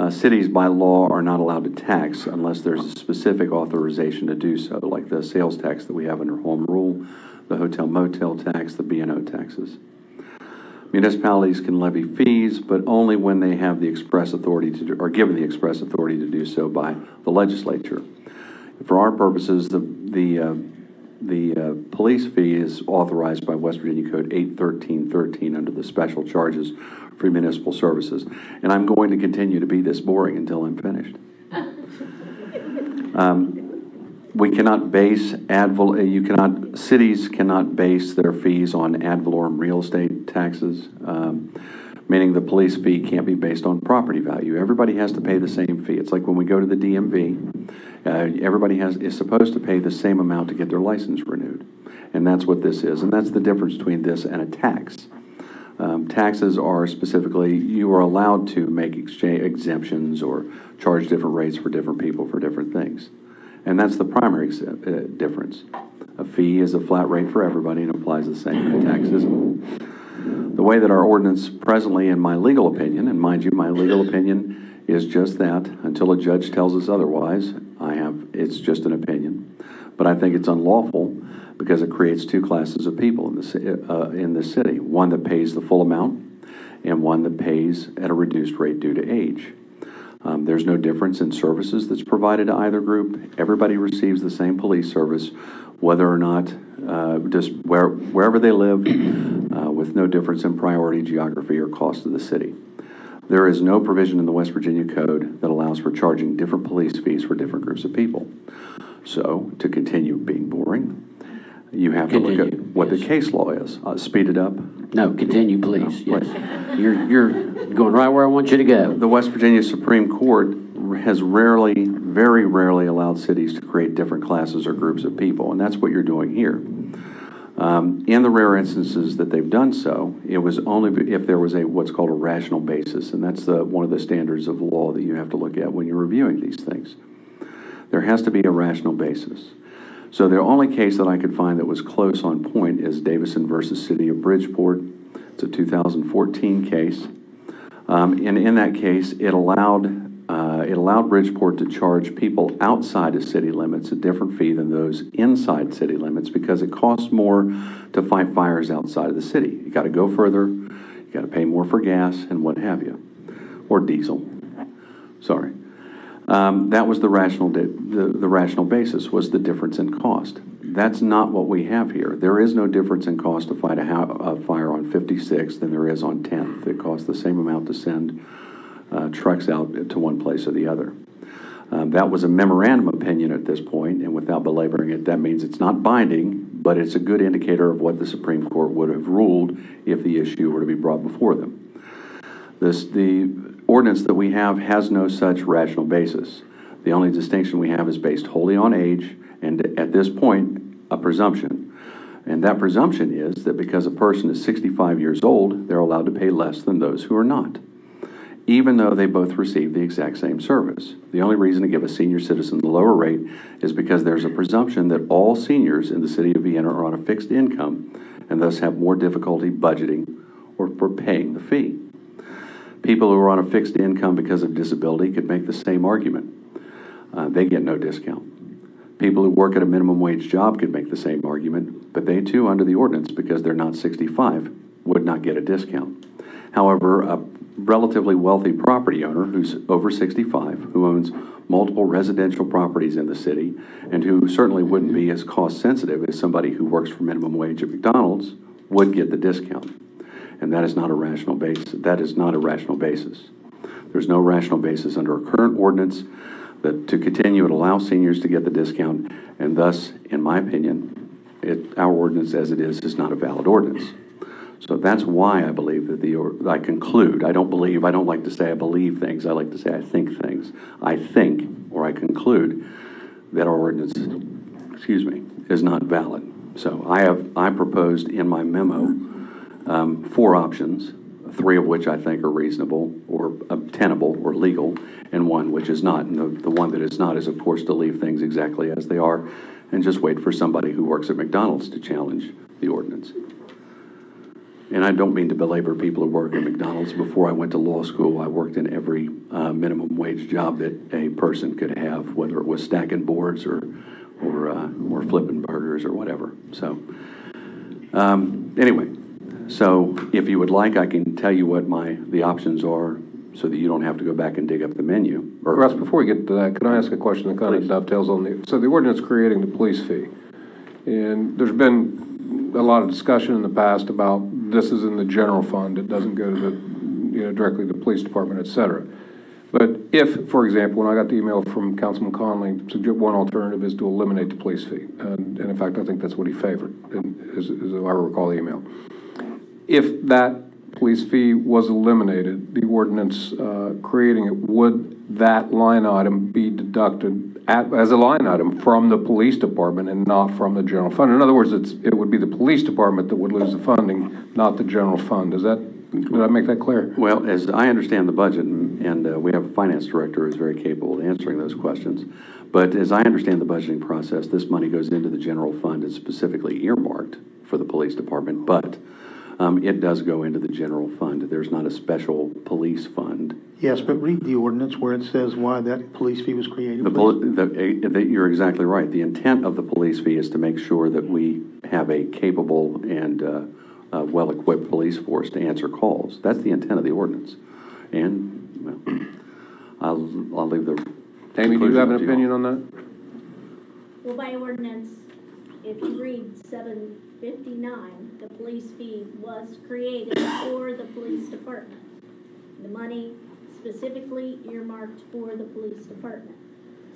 Cities by law are not allowed to tax unless there's a specific authorization to do so, like the sales tax that we have under home rule, the hotel motel tax, the B&O taxes. Municipalities can levy fees, but only when they have the express authority to do, or given the express authority to do so by the legislature. For our purposes, the police fee is authorized by West Virginia Code 81313 under the special charges for municipal services. And I'm going to continue to be this boring until I'm finished. We cannot base cities cannot base their fees on ad valorem real estate taxes, meaning the police fee can't be based on property value. Everybody has to pay the same fee. It's like when we go to the DMV, everybody is supposed to pay the same amount to get their license renewed. And that's what this is. And that's the difference between this and a tax. Taxes are specifically, you are allowed to make exemptions or charge different rates for different people for different things. And that's the primary difference. A fee is a flat rate for everybody and applies the same to taxes. The way that our ordinance presently, in my legal opinion, and mind you, my legal opinion is just that, until a judge tells us otherwise, it's just an opinion. But I think it's unlawful because it creates two classes of people in the city. One that pays the full amount and one that pays at a reduced rate due to age. There's no difference in services that's provided to either group. Everybody receives the same police service, whether or not, just wherever they live, with no difference in priority, geography, or cost of the city. There is no provision in the West Virginia Code that allows for charging different police fees for different groups of people. So, to continue being boring, you have to look at what the case law is. Speed it up. No, continue, please. Yes. You're going right where I want you to go. The West Virginia Supreme Court has very rarely allowed cities to create different classes or groups of people, and that's what you're doing here. In the rare instances that they've done so, it was only if there was what's called a rational basis, and that's one of the standards of law that you have to look at when you're reviewing these things. There has to be a rational basis. So the only case that I could find that was close on point is Davison versus City of Bridgeport. It's a 2014 case. And in that case, it allowed Bridgeport to charge people outside of city limits a different fee than those inside city limits because it costs more to fight fires outside of the city. You got to go further, you got to pay more for gas and what have you, or diesel. Sorry. That was the rational basis, was the difference in cost. That's not what we have here. There is no difference in cost to fight a fire on 56th than there is on 10th. It costs the same amount to send trucks out to one place or the other. That was a memorandum opinion at this point, and without belaboring it, that means it's not binding, but it's a good indicator of what the Supreme Court would have ruled if the issue were to be brought before them. The ordinance that we have has no such rational basis. The only distinction we have is based wholly on age, and at this point, a presumption. And that presumption is that because a person is 65 years old, they're allowed to pay less than those who are not. even though they both receive the exact same service. The only reason to give a senior citizen the lower rate is because there's a presumption that all seniors in the city of Vienna are on a fixed income and thus have more difficulty budgeting or for paying the fee. People who are on a fixed income because of disability could make the same argument. They get no discount. People who work at a minimum wage job could make the same argument, but they too, under the ordinance, because they're not 65, would not get a discount. However, a relatively wealthy property owner who's over 65, who owns multiple residential properties in the city, and who certainly wouldn't be as cost sensitive as somebody who works for minimum wage at McDonald's, would get the discount. And that is not a rational basis. That is not a rational basis. There's no rational basis under our current ordinance that to continue and allow seniors to get the discount, and thus, in my opinion, our ordinance as it is not a valid ordinance. So that's why I believe that I conclude, I don't like to say I believe things, I like to say I think things. I think, or I conclude, that our ordinance, is not valid. So I proposed in my memo 4 options, 3 of which I think are reasonable or tenable or legal, and 1 which is not. And the one that is not is, of course, to leave things exactly as they are and just wait for somebody who works at McDonald's to challenge the ordinance. And I don't mean to belabor people who work at McDonald's. Before I went to law school, I worked in every minimum wage job that a person could have, whether it was stacking boards or flipping burgers or whatever. So anyway, so if you would like, I can tell you what the options are so that you don't have to go back and dig up the menu. Russ, before we get to that, can I ask a question that kind of dovetails on so the ordinance creating the police fee, and there's been a lot of discussion in the past about this is in the general fund, it doesn't go to the, directly to the police department, et cetera. But if, for example, when I got the email from Councilman Conley, one alternative is to eliminate the police fee. And in fact, I think that's what he favored, as I recall the email. If that police fee was eliminated, the ordinance creating it, would that line item be deducted as a line item from the police department and not from the general fund? In other words, it would be the police department that would lose the funding, not the general fund. Did I make that clear? Well, as I understand the budget, and we have a finance director who's very capable of answering those questions, but as I understand the budgeting process, this money goes into the general fund. It's specifically earmarked for the police department, but it does go into the general fund. There's not a special police fund. Yes, but read the ordinance where it says why that police fee was created. You're exactly right. The intent of the police fee is to make sure that we have a capable and well-equipped police force to answer calls. That's the intent of the ordinance. And I'll leave the... Amy, do you have an opinion on that? Well, by ordinance, if you read 759, the police fee was created for the police department. The money specifically earmarked for the police department.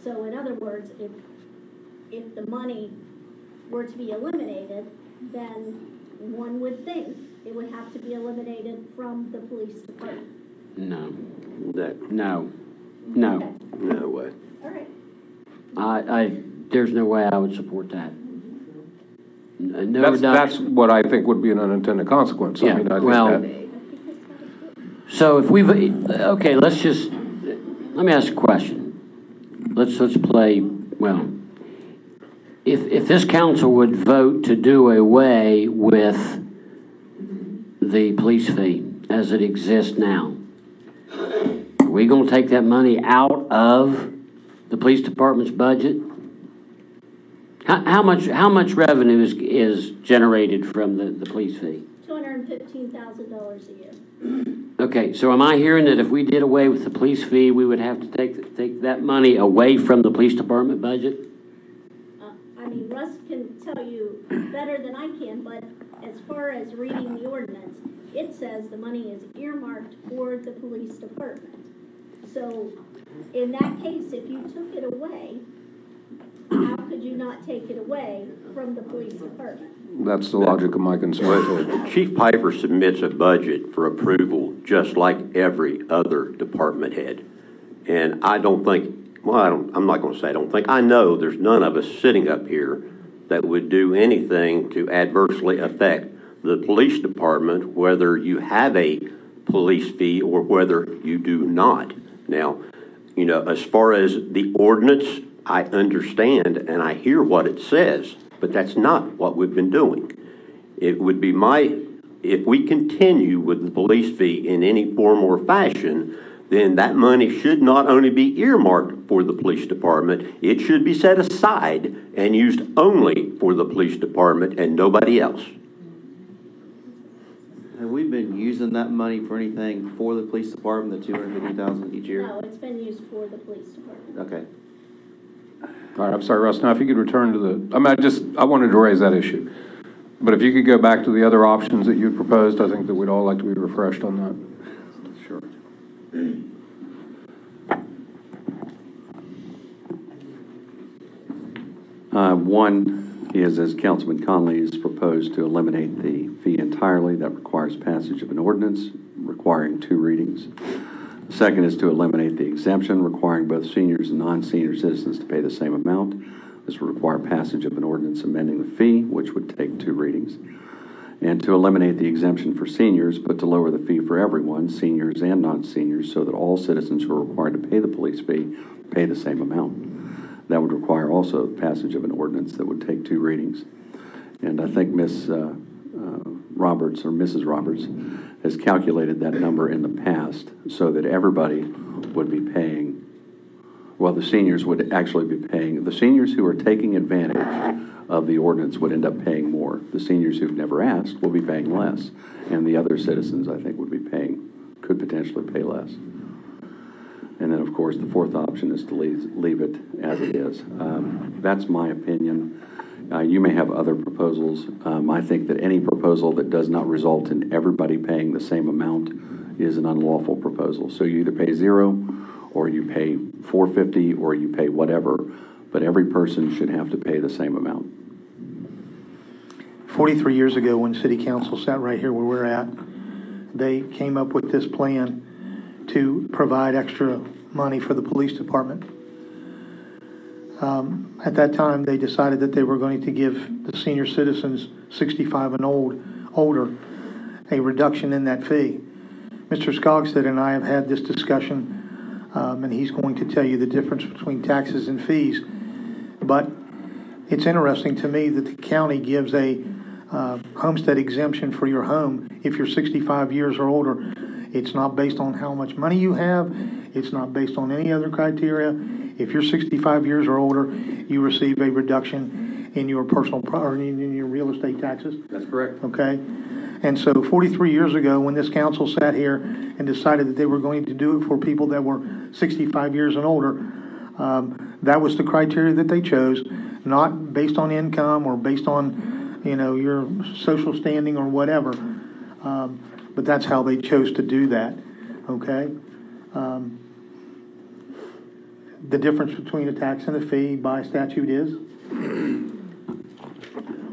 So in other words, if the money were to be eliminated, then one would think it would have to be eliminated from the police department. No. No. No. Okay. No way. All right. There's no way I would support that. No, that's what I think would be an unintended consequence. Yeah, I mean, I think so if okay, let me ask a question. Let's play, well, if this council would vote to do away with the police fee as it exists now, are we going to take that money out of the police department's budget? How much revenue is generated from the police fee? $215,000 a year. Okay, so am I hearing that if we did away with the police fee, we would have to take that money away from the police department budget? I mean, Russ can tell you better than I can, but as far as reading the ordinance, it says the money is earmarked for the police department. So in that case, if you took it away, how could you not take it away from the police department? that's the logic of my concern. Chief Piper submits a budget for approval just like every other department head. And I don't think, I'm not going to say I don't think, I know there's none of us sitting up here that would do anything to adversely affect the police department, whether you have a police fee or whether you do not. Now, you know, as far as the ordinance, I understand and I hear what it says, but that's not what we've been doing. It would be if we continue with the police fee in any form or fashion, then that money should not only be earmarked for the police department, it should be set aside and used only for the police department and nobody else. Have we been using that money for anything for the police department, the $250,000 each year? No, it's been used for the police department. Okay. All right, I'm sorry, Russ. Now, if you could return to the, I wanted to raise that issue. But if you could go back to the other options that you had proposed, I think that we'd all like to be refreshed on that. Sure. One is, as Councilman Conley has proposed, to eliminate the fee entirely. That requires passage of an ordinance requiring 2 readings. The second is to eliminate the exemption requiring both seniors and non-senior citizens to pay the same amount. This would require passage of an ordinance amending the fee, which would take 2 readings. And to eliminate the exemption for seniors, but to lower the fee for everyone, seniors and non-seniors, so that all citizens who are required to pay the police fee pay the same amount. That would require also passage of an ordinance that would take 2 readings. And I think Ms. Roberts or Mrs. Roberts has calculated that number in the past so that everybody would be paying. Well, the seniors would actually be paying. The seniors who are taking advantage of the ordinance would end up paying more. The seniors who've never asked will be paying less. And the other citizens, I think, could potentially pay less. And then, of course, the fourth option is to leave it as it is. That's my opinion. You may have other proposals. I think that any proposal that does not result in everybody paying the same amount is an unlawful proposal. So you either pay 0, or you pay $4.50, or you pay whatever, but every person should have to pay the same amount. 43 years ago, when City Council sat right here where we're at, they came up with this plan to provide extra money for the police department. At that time, they decided that they were going to give the senior citizens 65 and older a reduction in that fee. Mr. Skogstad and I have had this discussion, and he's going to tell you the difference between taxes and fees. But it's interesting to me that the county gives a homestead exemption for your home if you're 65 years or older. It's not based on how much money you have. It's not based on any other criteria. If you're 65 years or older, you receive a reduction in your personal property, in your real estate taxes. That's correct. Okay? And so 43 years ago, when this council sat here and decided that they were going to do it for people that were 65 years and older, that was the criteria that they chose, not based on income or based on, your social standing or whatever. But that's how they chose to do that, okay? The difference between a tax and a fee by statute is?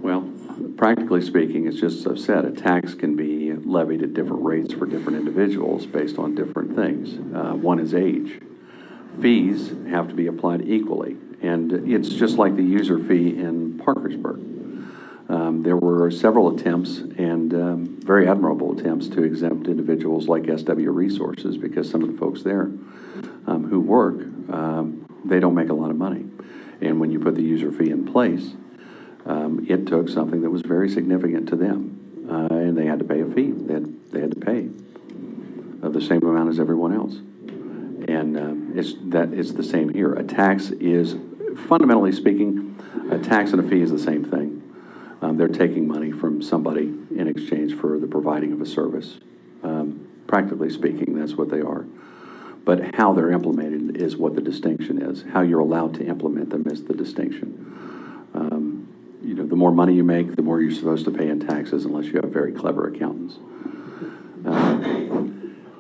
Well, practically speaking, it's just as I've said, a tax can be levied at different rates for different individuals based on different things. One is age. Fees have to be applied equally, and it's just like the user fee in Parkersburg. There were several attempts, and very admirable attempts, to exempt individuals like SW Resources, because some of the folks there who work, they don't make a lot of money. And when you put the user fee in place, it took something that was very significant to them, and they had to pay a fee. They had to pay the same amount as everyone else. And it's the same here. A tax is, fundamentally speaking, a tax and a fee is the same thing. They're taking money from somebody in exchange for the providing of a service. Practically speaking, that's what they are. But how they're implemented is what the distinction is. How you're allowed to implement them is the distinction. The more money you make, the more you're supposed to pay in taxes, unless you have very clever accountants.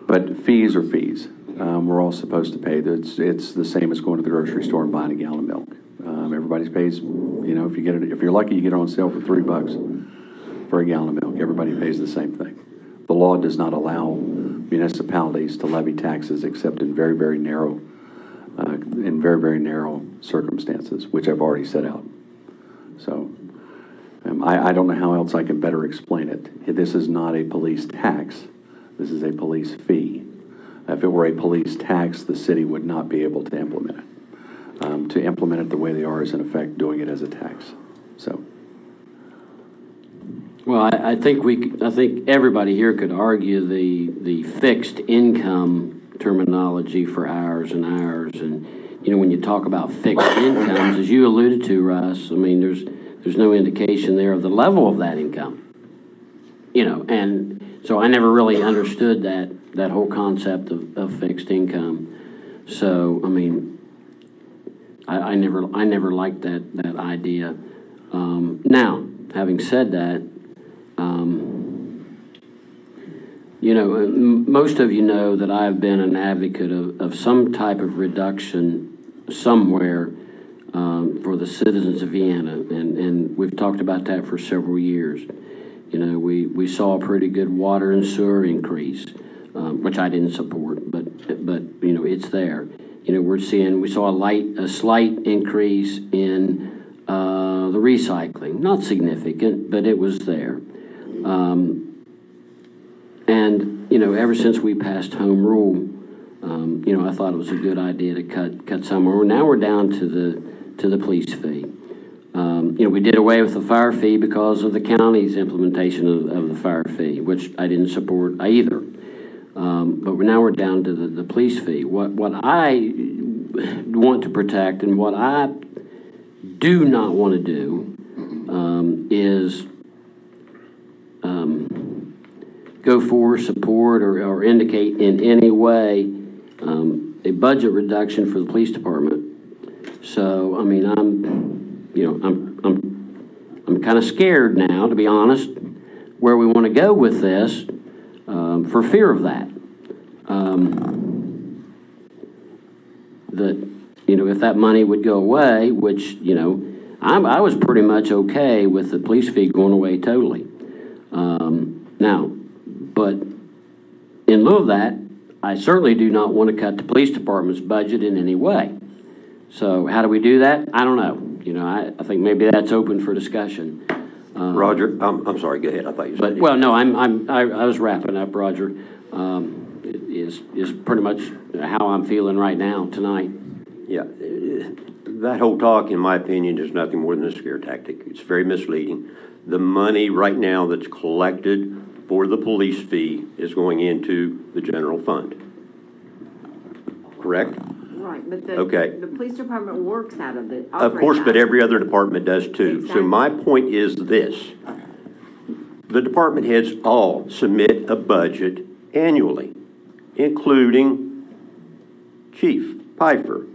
But fees are fees. We're all supposed to pay. It's the same as going to the grocery store and buying a gallon of milk. Everybody pays. If you're lucky, you get it on sale for $3 for a gallon of milk. Everybody pays the same thing. The law does not allow municipalities to levy taxes except in very, very narrow circumstances, which I've already set out. So I don't know how else I can better explain it. This is not a police tax. This is a police fee. If it were a police tax, the city would not be able to implement it. To implement it the way they are is in effect doing it as a tax. So. Well, I think everybody here could argue the fixed income terminology for hours and hours. And, you know, when you talk about fixed incomes, as you alluded to, Russ, I mean, there's no indication there of the level of that income. You know, and so I never really understood that whole concept of fixed income. So, I mean, I never liked that idea. Now, having said that, you know, most of you know that I've been an advocate of some type of reduction somewhere for the citizens of Vienna, and we've talked about that for several years. You know, we saw a pretty good water and sewer increase, which I didn't support, but you know, it's there. You know, we saw a slight increase in the recycling, not significant, but it was there. And, you know, ever since we passed home rule, you know, I thought it was a good idea to cut somewhere. Now we're down to the police fee. You know, we did away with the fire fee because of the county's implementation of the fire fee, which I didn't support either. But now we're down to the police fee. What I want to protect and what I do not want to do is go for, support, or indicate in any way a budget reduction for the police department. So, I mean, I'm kind of scared now, to be honest, where we want to go with this, for fear of that. That, you know, if that money would go away, which, you know, I was pretty much okay with the police fee going away totally. Now, but in lieu of that, I certainly do not want to cut the police department's budget in any way. So how do we do that? I don't know. You know, I think maybe that's open for discussion. Roger, I'm sorry. Go ahead. I thought you said. But well, no, I was wrapping up, Roger. Is pretty much how I'm feeling right now tonight. Yeah, that whole talk, in my opinion, is nothing more than a scare tactic. It's very misleading. The money right now that's collected for the police fee is going into the general fund. Correct? Right, but the police department works out of it. Of course, but every other department does too. Exactly. So my point is this. The department heads all submit a budget annually, including Chief Pfeiffer.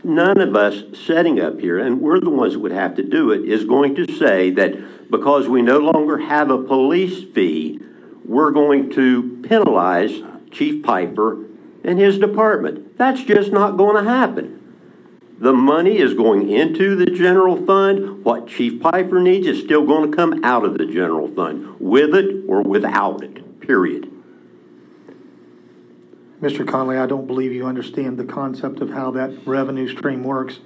None of us setting up here, and we're the ones that would have to do it, is going to say that because we no longer have a police fee, we're going to penalize Chief Pfeiffer and his department. That's just not going to happen. The money is going into the general fund. What Chief Pfeiffer needs is still going to come out of the general fund, with it or without it, period. Mr. Conley, I don't believe you understand the concept of how that revenue stream works.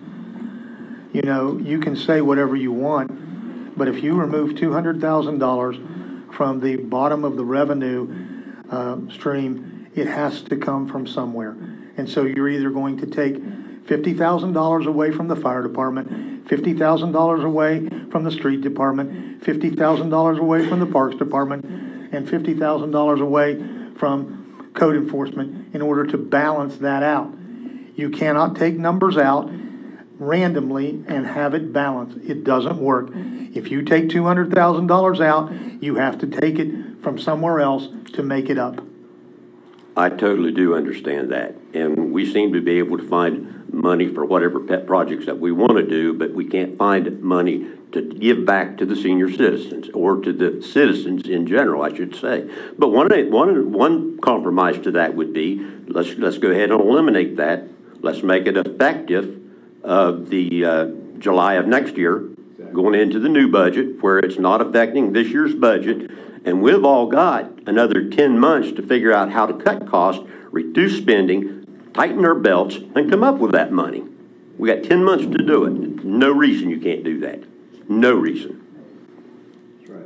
You know, you can say whatever you want, but if you remove $200,000 from the bottom of the revenue stream, it has to come from somewhere. And so you're either going to take $50,000 away from the fire department, $50,000 away from the street department, $50,000 away from the parks department, and $50,000 away from code enforcement in order to balance that out. You cannot take numbers out randomly and have it balanced. It doesn't work. If you take $200,000 out, you have to take it from somewhere else to make it up. I totally do understand that. And we seem to be able to find money for whatever pet projects that we want to do, but we can't find money to give back to the senior citizens, or to the citizens in general, I should say. But one compromise to that would be, let's go ahead and eliminate that. Let's make it effective of the July of next year, going into the new budget, where it's not affecting this year's budget. And we've all got another 10 months to figure out how to cut costs, reduce spending, tighten our belts, and come up with that money. We got 10 months to do it. No reason you can't do that. No reason.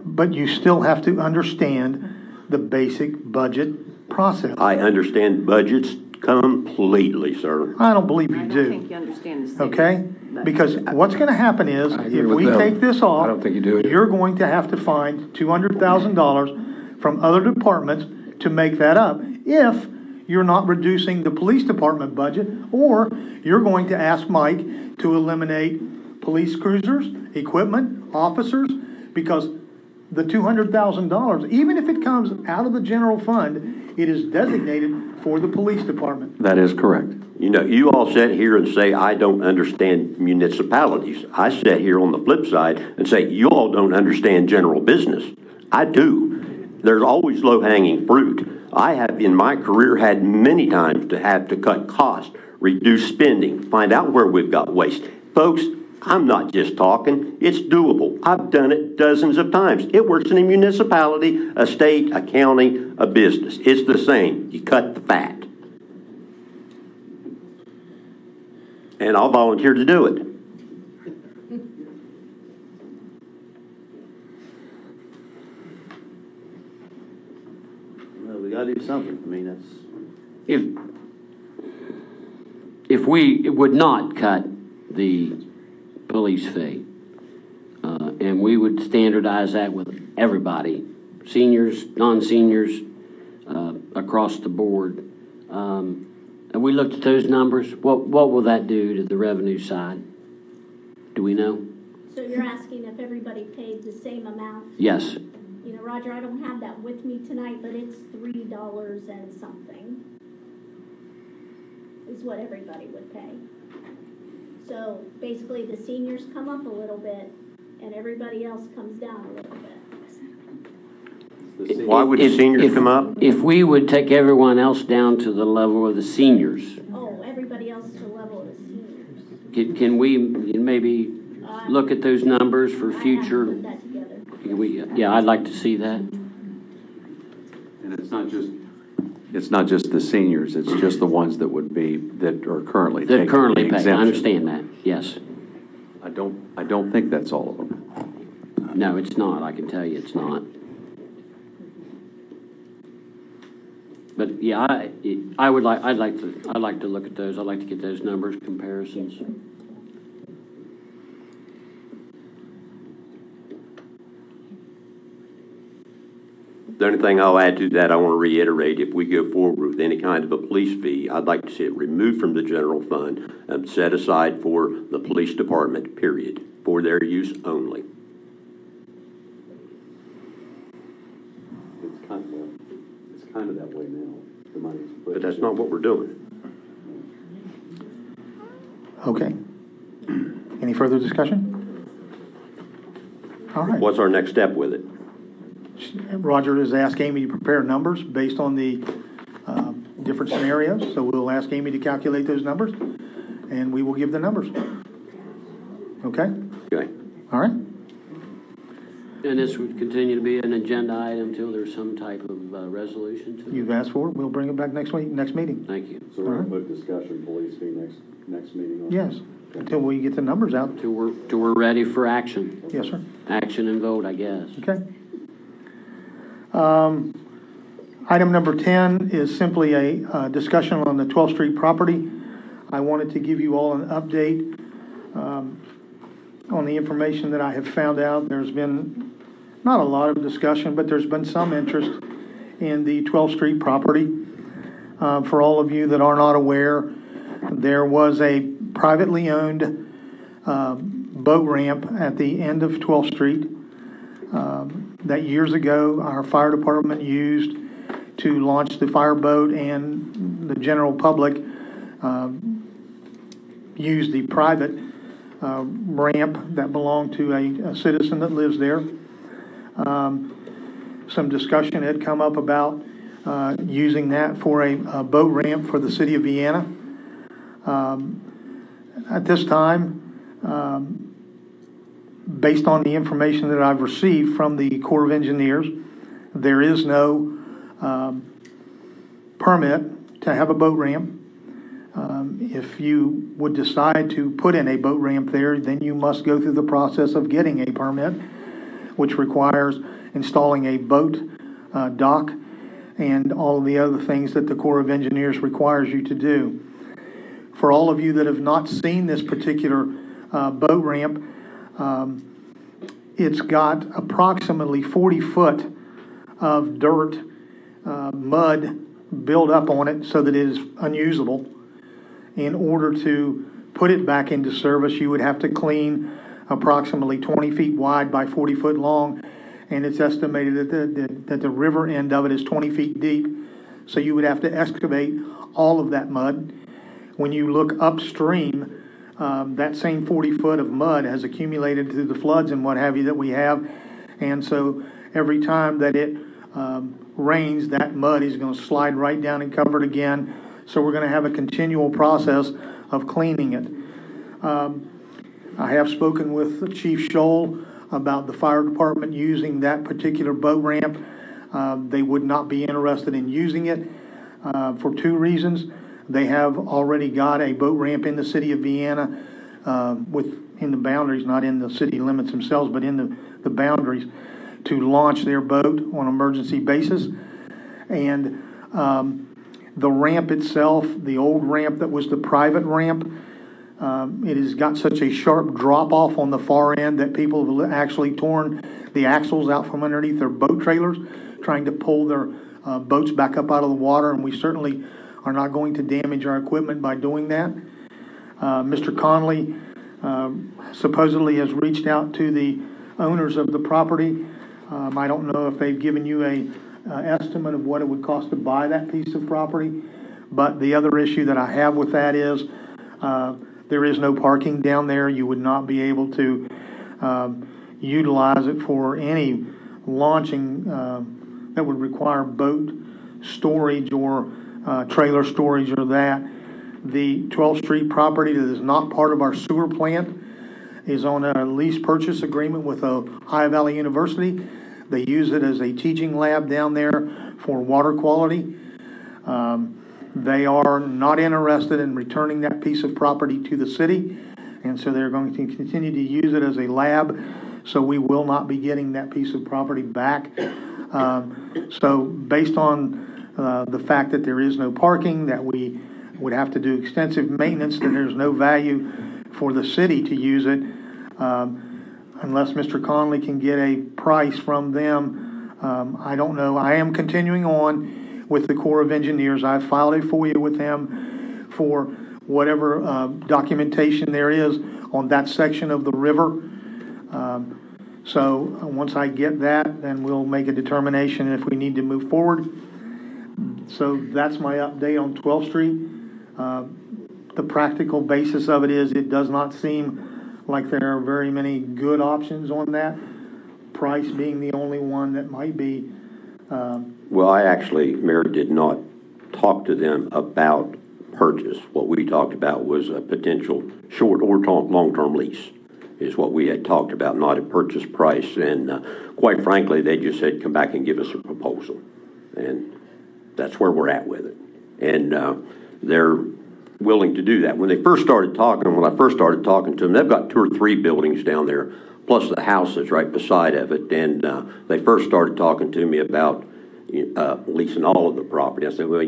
But you still have to understand the basic budget process. I understand budgets completely, sir. I don't believe you I don't do. think you understand the state. Okay? Because what's going to happen is, agree if with we them. take this off, I don't think you do either. you're going to have to find $200,000 from other departments to make that up. If you're not reducing the police department budget, or you're going to ask Mike to eliminate police cruisers, equipment, officers, because the $200,000, even if it comes out of the general fund, it is designated for the police department. That is correct. You know, you all sit here and say, I don't understand municipalities. I sit here on the flip side and say, you all don't understand general business. I do. There's always low-hanging fruit. I have, in my career, had many times to have to cut costs, reduce spending, find out where we've got waste. Folks, I'm not just talking. It's doable. I've done it dozens of times. It works in a municipality, a state, a county, a business. It's the same. You cut the fat. And I'll volunteer to do it. Well, we gotta do something. I mean, that's. If we would not cut the police fee, and we would standardize that with everybody, seniors, non-seniors, across the board, and we looked at those numbers, what will that do to the revenue side? Do we know? So you're asking if everybody paid the same amount? Yes. You know, Roger, I don't have that with me tonight, but it's $3 and something is what everybody would pay. So basically the seniors come up a little bit and everybody else comes down a little bit. Why would the seniors come up? If we would take everyone else down to the level of the seniors, Oh, everybody else to the level of the seniors. can we maybe look at those numbers for future? Put that together. Yeah, I'd like to see that. And it's not just the seniors, it's just the ones that are currently taking That currently the pay, I exemption. understand that, yes. I don't think that's all of them. No, it's not, I can tell you it's not. But yeah, I'd like to look at those, I'd like to get those numbers, comparisons. The only thing I'll add to that, I want to reiterate, if we go forward with any kind of a police fee, I'd like to see it removed from the general fund and set aside for the police department, period, for their use only. It's kind of that way now. The money's put. But that's not what we're doing. Okay. Any further discussion? All right. What's our next step with it? Roger has asked Amy to prepare numbers based on the different scenarios. So we'll ask Amy to calculate those numbers, and we will give the numbers. Okay? Okay. All right? And this would continue to be an agenda item until there's some type of resolution to it? You've asked for it. We'll bring it back next meeting. Thank you. So we're going to put discussion police fee next meeting on? Yes, until we get the numbers out. Till we're ready for action. Yes, sir. Action and vote, I guess. Okay. Item number 10 is simply a discussion on the 12th Street property. I wanted to give you all an update on the information that I have found out. There's been not a lot of discussion, but there's been some interest in the 12th Street property. For all of you that are not aware, there was a privately owned boat ramp at the end of 12th Street that years ago our fire department used to launch the fireboat, and the general public used the private ramp that belonged to a citizen that lives there. Some discussion had come up about using that for a boat ramp for the city of Vienna. At this time, based on the information that I've received from the Corps of Engineers, there is no permit to have a boat ramp. If you would decide to put in a boat ramp there, then you must go through the process of getting a permit, which requires installing a boat dock and all of the other things that the Corps of Engineers requires you to do. For all of you that have not seen this particular boat ramp, it's got approximately 40 foot of dirt, mud built up on it so that it is unusable. In order to put it back into service, you would have to clean approximately 20 feet wide by 40 foot long, and it's estimated that the river end of it is 20 feet deep. So you would have to excavate all of that mud. When you look upstream, that same 40 foot of mud has accumulated through the floods and what have you that we have. And so every time that it rains, that mud is going to slide right down and cover it again. So we're going to have a continual process of cleaning it. I have spoken with Chief Scholl about the fire department using that particular boat ramp. They would not be interested in using it for two reasons. They have already got a boat ramp in the city of Vienna in the boundaries, not in the city limits themselves, but in the boundaries to launch their boat on an emergency basis. And the ramp itself, the old ramp that was the private ramp, it has got such a sharp drop off on the far end that people have actually torn the axles out from underneath their boat trailers, trying to pull their boats back up out of the water, and we certainly are not going to damage our equipment by doing that. Mr. Conley supposedly has reached out to the owners of the property. I don't know if they've given you a estimate of what it would cost to buy that piece of property, but the other issue that I have with that is there is no parking down there. You would not be able to utilize it for any launching that would require boat storage or trailer storage or that. The 12th Street property that is not part of our sewer plant is on a lease purchase agreement with Ohio Valley University. They use it as a teaching lab down there for water quality. They are not interested in returning that piece of property to the city, and so they're going to continue to use it as a lab, so we will not be getting that piece of property back. So based on the fact that there is no parking, that we would have to do extensive maintenance, that there's no value for the city to use it, unless Mr. Conley can get a price from them. I don't know. I am continuing on with the Corps of Engineers. I've filed a FOIA with them for whatever documentation there is on that section of the river. So once I get that, then we'll make a determination if we need to move forward. So that's my update on 12th Street. The practical basis of it is it does not seem like there are very many good options on that, price being the only one that might be. Well, Mayor, did not talk to them about purchase. What we talked about was a potential short or long-term lease is what we had talked about, not a purchase price. And quite frankly, they just said, come back and give us a proposal. And that's where we're at with it. And they're willing to do that. When I first started talking to them, they've got 2 or 3 buildings down there, plus the house that's right beside of it. And they first started talking to me about leasing all of the property. I said, well,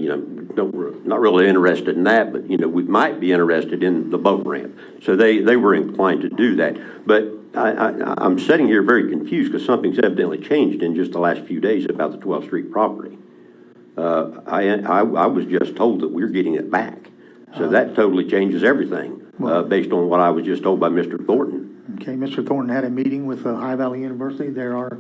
not really interested in that, but, we might be interested in the boat ramp. So they were inclined to do that. But I'm sitting here very confused because something's evidently changed in just the last few days about the 12th Street property. I was just told that we're getting it back. So that totally changes everything based on what I was just told by Mr. Thornton. Okay, Mr. Thornton had a meeting with Ohio Valley University. They are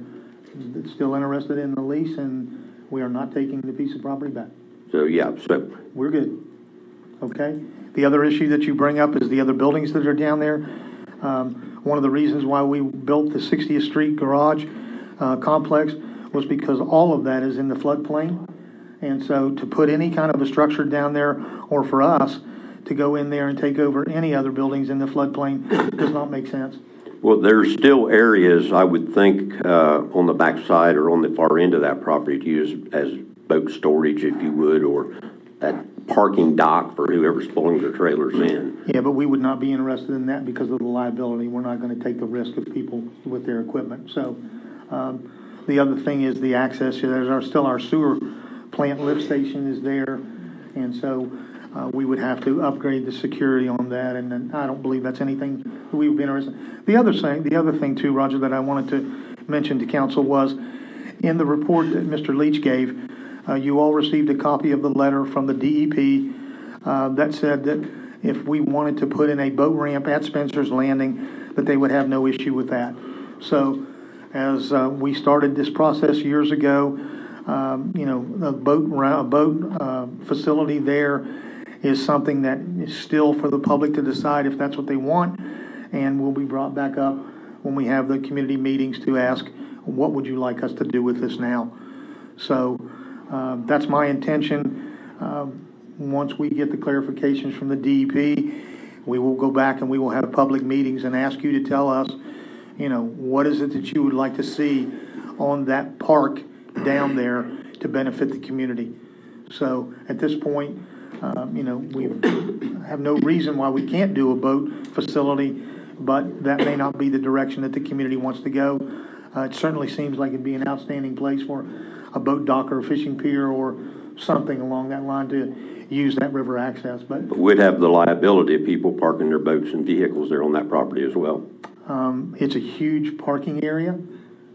still interested in the lease, and we are not taking the piece of property back. So, yeah, so. We're good. Okay? The other issue that you bring up is the other buildings that are down there. One of the reasons why we built the 60th Street garage complex was because all of that is in the floodplain. And so to put any kind of a structure down there, or for us to go in there and take over any other buildings in the floodplain, does not make sense. Well, there's still areas, I would think, on the backside or on the far end of that property to use as boat storage, if you would, or that parking dock for whoever's pulling their trailers in. Yeah, but we would not be interested in that because of the liability. We're not going to take the risk of people with their equipment. So The other thing is the access. There's still our sewer plant lift station is there, and so we would have to upgrade the security on that, and then I don't believe that's anything that we would be interested in. The other thing too, Roger, that I wanted to mention to council was in the report that Mr. Leach gave, you all received a copy of the letter from the DEP that said that if we wanted to put in a boat ramp at Spencer's Landing, that they would have no issue with that. So as we started this process years ago, a boat facility there is something that is still for the public to decide if that's what they want, and will be brought back up when we have the community meetings to ask, what would you like us to do with this now? So that's my intention. Once we get the clarifications from the DEP, we will go back and we will have public meetings and ask you to tell us, what is it that you would like to see on that park down there to benefit the community. So at this point, we have no reason why we can't do a boat facility, but that may not be the direction that the community wants to go. It certainly seems like it'd be an outstanding place for a boat dock or a fishing pier or something along that line to use that river access. But we'd have the liability of people parking their boats and vehicles there on that property as well. It's a huge parking area,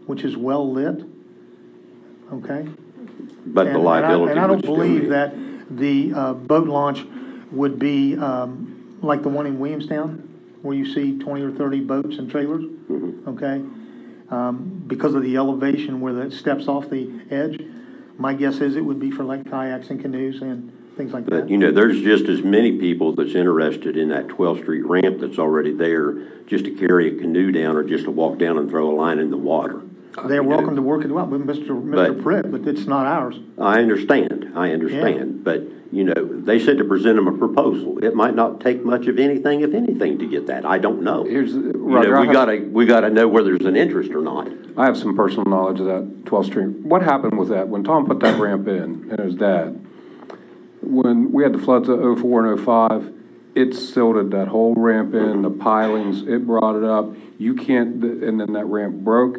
which is well lit. Okay. But the liability. And I don't believe that the boat launch would be like the one in Williamstown, where you see 20 or 30 boats and trailers. Mm-hmm. Okay. Because of the elevation where it steps off the edge, my guess is it would be for like kayaks and canoes and things like that. But, there's just as many people that's interested in that 12th Street ramp that's already there just to carry a canoe down or just to walk down and throw a line in the water. They're welcome to work it well with Mr. Pritt, but it's not ours. I understand. Yeah. But, they said to present them a proposal. It might not take much of anything, if anything, to get that. I don't know. Roger, we gotta know whether there's an interest or not. I have some personal knowledge of that 12th Street. What happened with that? When Tom put that ramp in, and his dad, when we had the floods of 04 and 05, it silted that whole ramp in, the pilings, it brought it up. You can't, and then that ramp broke,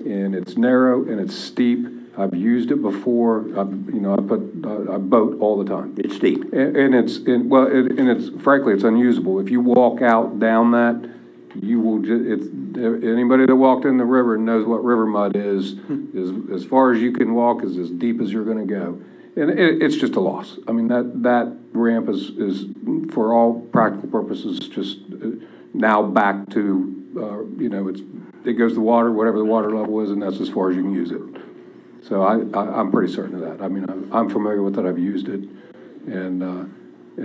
and it's narrow and it's steep. I've used it before. I boat all the time. It's steep, and it's frankly it's unusable. If you walk out down that, you will just. Anybody that walked in the river knows what river mud is. As far as you can walk is as deep as you're going to go, and it's just a loss. I mean that ramp is for all practical purposes just now back to it goes to water, whatever the water level is, and that's as far as you can use it. So I'm pretty certain of that. I mean, I'm familiar with it. I've used it, and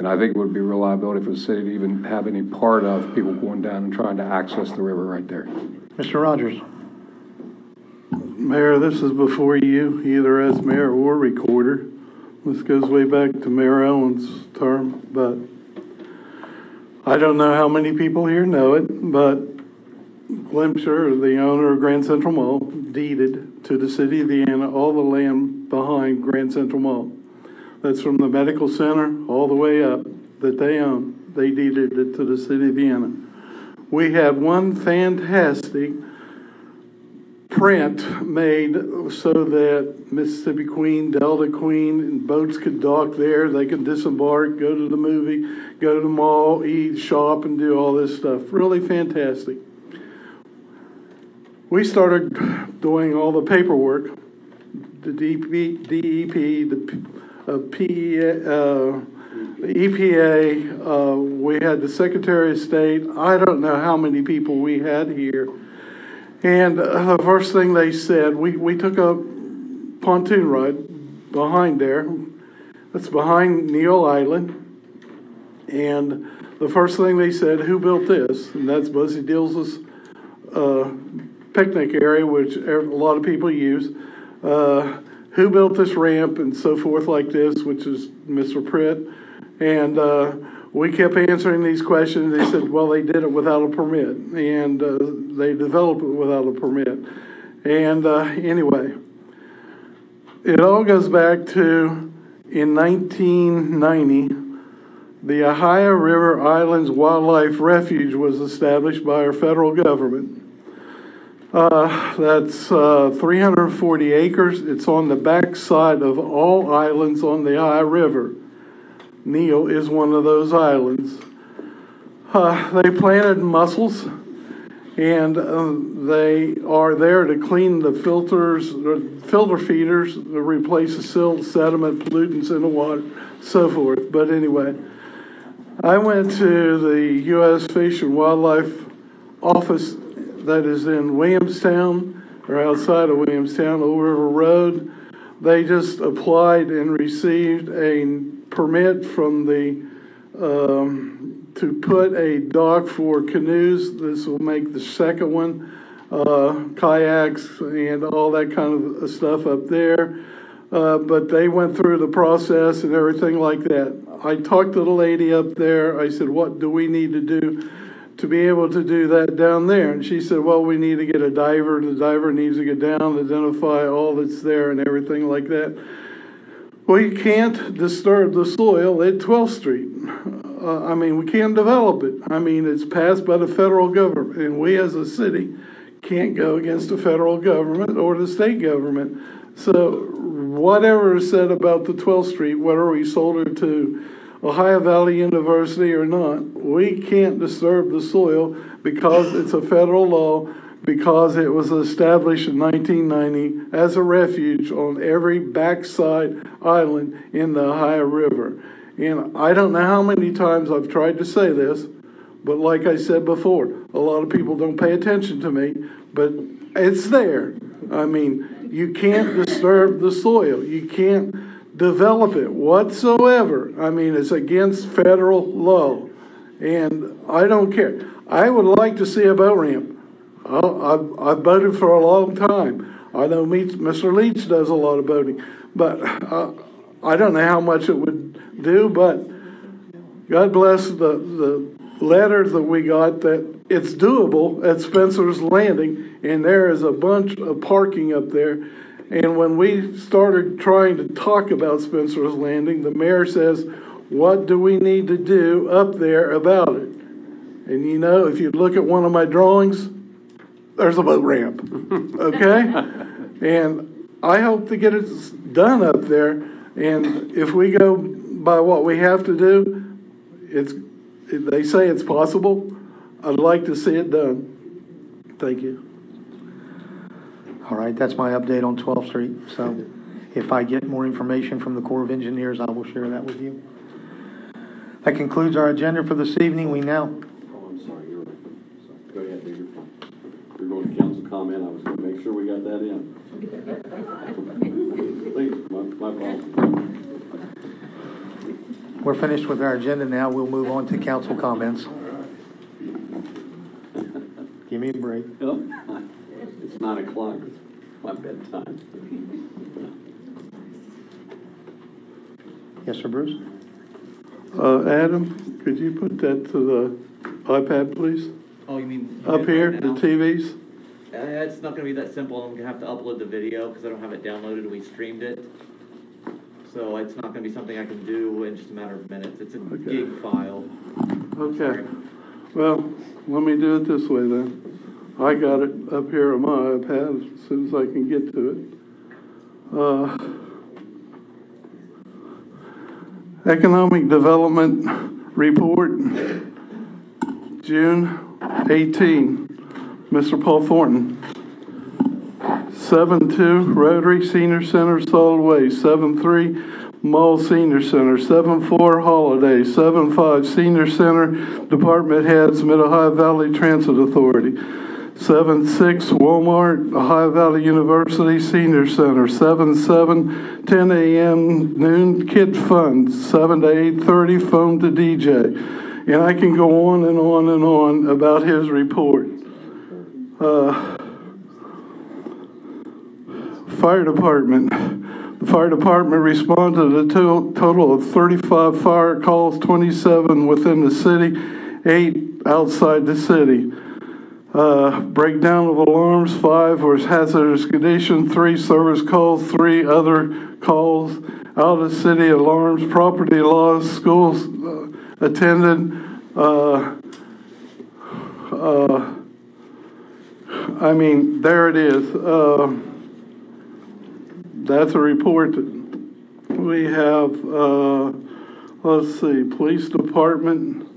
I think it would be reliability for the city to even have any part of people going down and trying to access the river right there. Mr. Rogers. Mayor, this is before you, either as mayor or recorder. This goes way back to Mayor Owens' term, but I don't know how many people here know it, but Glimcher, the owner of Grand Central Mall, deeded to the city of Vienna all the land behind Grand Central Mall. That's from the medical center all the way up that they own. They deeded it to the city of Vienna. We had one fantastic print made so that Mississippi Queen, Delta Queen, and boats could dock there. They could disembark, go to the movie, go to the mall, eat, shop, and do all this stuff. Really fantastic. We started doing all the paperwork, the DEP, the EPA, we had the Secretary of State. I don't know how many people we had here. And the first thing they said, we took a pontoon ride behind there. That's behind Neal Island. And the first thing they said, who built this? And that's Buzzy Dills' picnic area, which a lot of people use. Who built this ramp and so forth like this, which is Mr. Pritt. And we kept answering these questions. They said, well, they did it without a permit, and they developed it without a permit. And anyway, it all goes back to, in 1990, the Ohio River Islands Wildlife Refuge was established by our federal government. That's 340 acres. It's on the backside of all islands on the Ohio River. Neal is one of those islands. They planted mussels, and they are there to clean the filters, the filter feeders, to replace the silt, sediment, pollutants in the water, so forth. But anyway, I went to the U.S. Fish and Wildlife office that is in Williamstown, or outside of Williamstown, Old River Road. They just applied and received a permit from the to put a dock for canoes. This will make the second one, kayaks and all that kind of stuff up there. But they went through the process and everything like that. I talked to the lady up there. I said, what do we need to do to be able to do that down there? And she said, well, we need to get a diver. The diver needs to get down, identify all that's there and everything like that. Well, you can't disturb the soil at 12th Street. We can't develop it. It's passed by the federal government, and we as a city can't go against the federal government or the state government. So whatever is said about the 12th Street, whether we sold it to Ohio Valley University or not, we can't disturb the soil because it's a federal law, because it was established in 1990 as a refuge on every backside island in the Ohio River. And I don't know how many times I've tried to say this, but like I said before, a lot of people don't pay attention to me, but it's there. You can't disturb the soil. You can't develop it whatsoever. It's against federal law, and I don't care. I would like to see a boat ramp. I've boated for a long time. I know Mr. Leach does a lot of boating, but I don't know how much it would do, but God bless the letter that we got that it's doable at Spencer's Landing, and there is a bunch of parking up there. And when we started trying to talk about Spencer's Landing, the mayor says, what do we need to do up there about it? And if you look at one of my drawings, there's a boat ramp, okay? And I hope to get it done up there. And if we go by what we have to do, they say it's possible. I'd like to see it done. Thank you. All right, that's my update on 12th Street. So if I get more information from the Corps of Engineers, I will share that with you. That concludes our agenda for this evening. We now... Oh, I'm sorry. Go ahead, do your thing. You're going to council comment. I was going to make sure we got that in. Please, my fault. We're finished with our agenda now. We'll move on to council comments. Give me a break. It's 9 o'clock. It's my bedtime. Yes, sir, Bruce? Adam, could you put that to the iPad, please? Oh, you mean? Up here, the TVs? It's not going to be that simple. I'm going to have to upload the video because I don't have it downloaded. We streamed it. So it's not going to be something I can do in just a matter of minutes. It's a gig file. Okay. Well, let me do it this way then. I got it up here on my iPad as soon as I can get to it. Economic Development Report, June 18. Mr. Paul Thornton. 7-2 Rotary Senior Center Solid Waste. 7-3 Mall Senior Center. 7-4 Holiday. 7-5 Senior Center Department Heads Mid-Ohio Valley Transit Authority. 7-6 Walmart Ohio Valley University Senior Center. 7-7 10 a.m. noon Kid Fund. 7 to 8:30 Phone to DJ. And I can go on and on and on about his report. Fire Department. The fire department responded to a total of 35 fire calls, 27 within the city, 8 outside the city. Breakdown of alarms, 5 were hazardous condition, 3 service calls, 3 other calls, out of city alarms, property loss, schools attended, I mean, there it is. That's a report that we have, let's see, police department.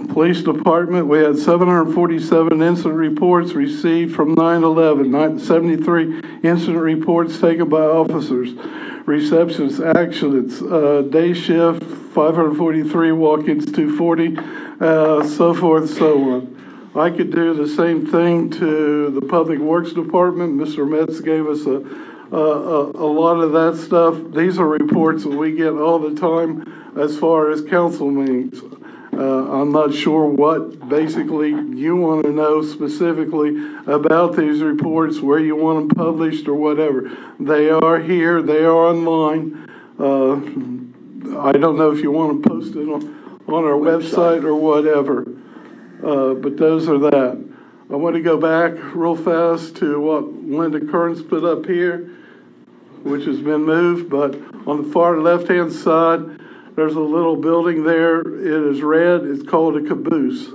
Police department, we had 747 incident reports received from 9/11, 73 incident reports taken by officers, receptions, accidents, day shift, 543 walk-ins, 240, so forth, so on. I could do the same thing to the Public Works Department. Mr. Metz gave us a lot of that stuff. These are reports that we get all the time as far as council meetings. I'm not sure what basically you want to know specifically about these reports, where you want them published or whatever. They are here, they are online. I don't know if you want them posted on our website or whatever, but those are that. I want to go back real fast to what Linda Kearns put up here, which has been moved, but on the far left-hand side, there's a little building there. It is red. It's called a caboose.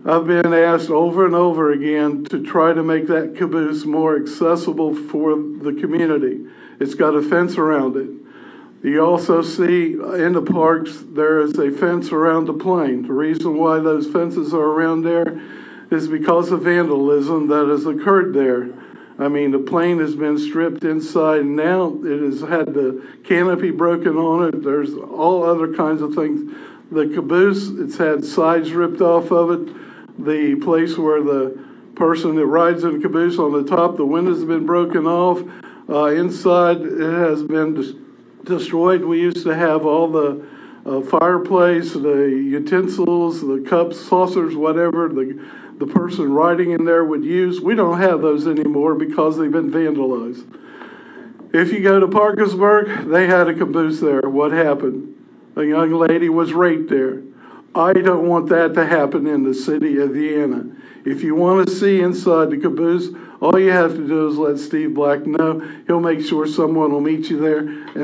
I've been asked over and over again to try to make that caboose more accessible for the community. It's got a fence around it. You also see in the parks, there is a fence around the plane. The reason why those fences are around there is because of vandalism that has occurred there. I mean, the plane has been stripped inside, and now it has had the canopy broken on it. There's all other kinds of things. The caboose, it's had sides ripped off of it. The place where the person that rides in the caboose on the top, the windows have been broken off. Inside, it has been destroyed. We used to have all the fireplace, the utensils, the cups, saucers, whatever the person riding in there would use. We don't have those anymore because they've been vandalized. If you go to Parkersburg, they had a caboose there. What happened? A young lady was raped there. I don't want that to happen in the city of Vienna. If you want to see inside the caboose, all you have to do is let Steve Black know. He'll make sure someone will meet you there. And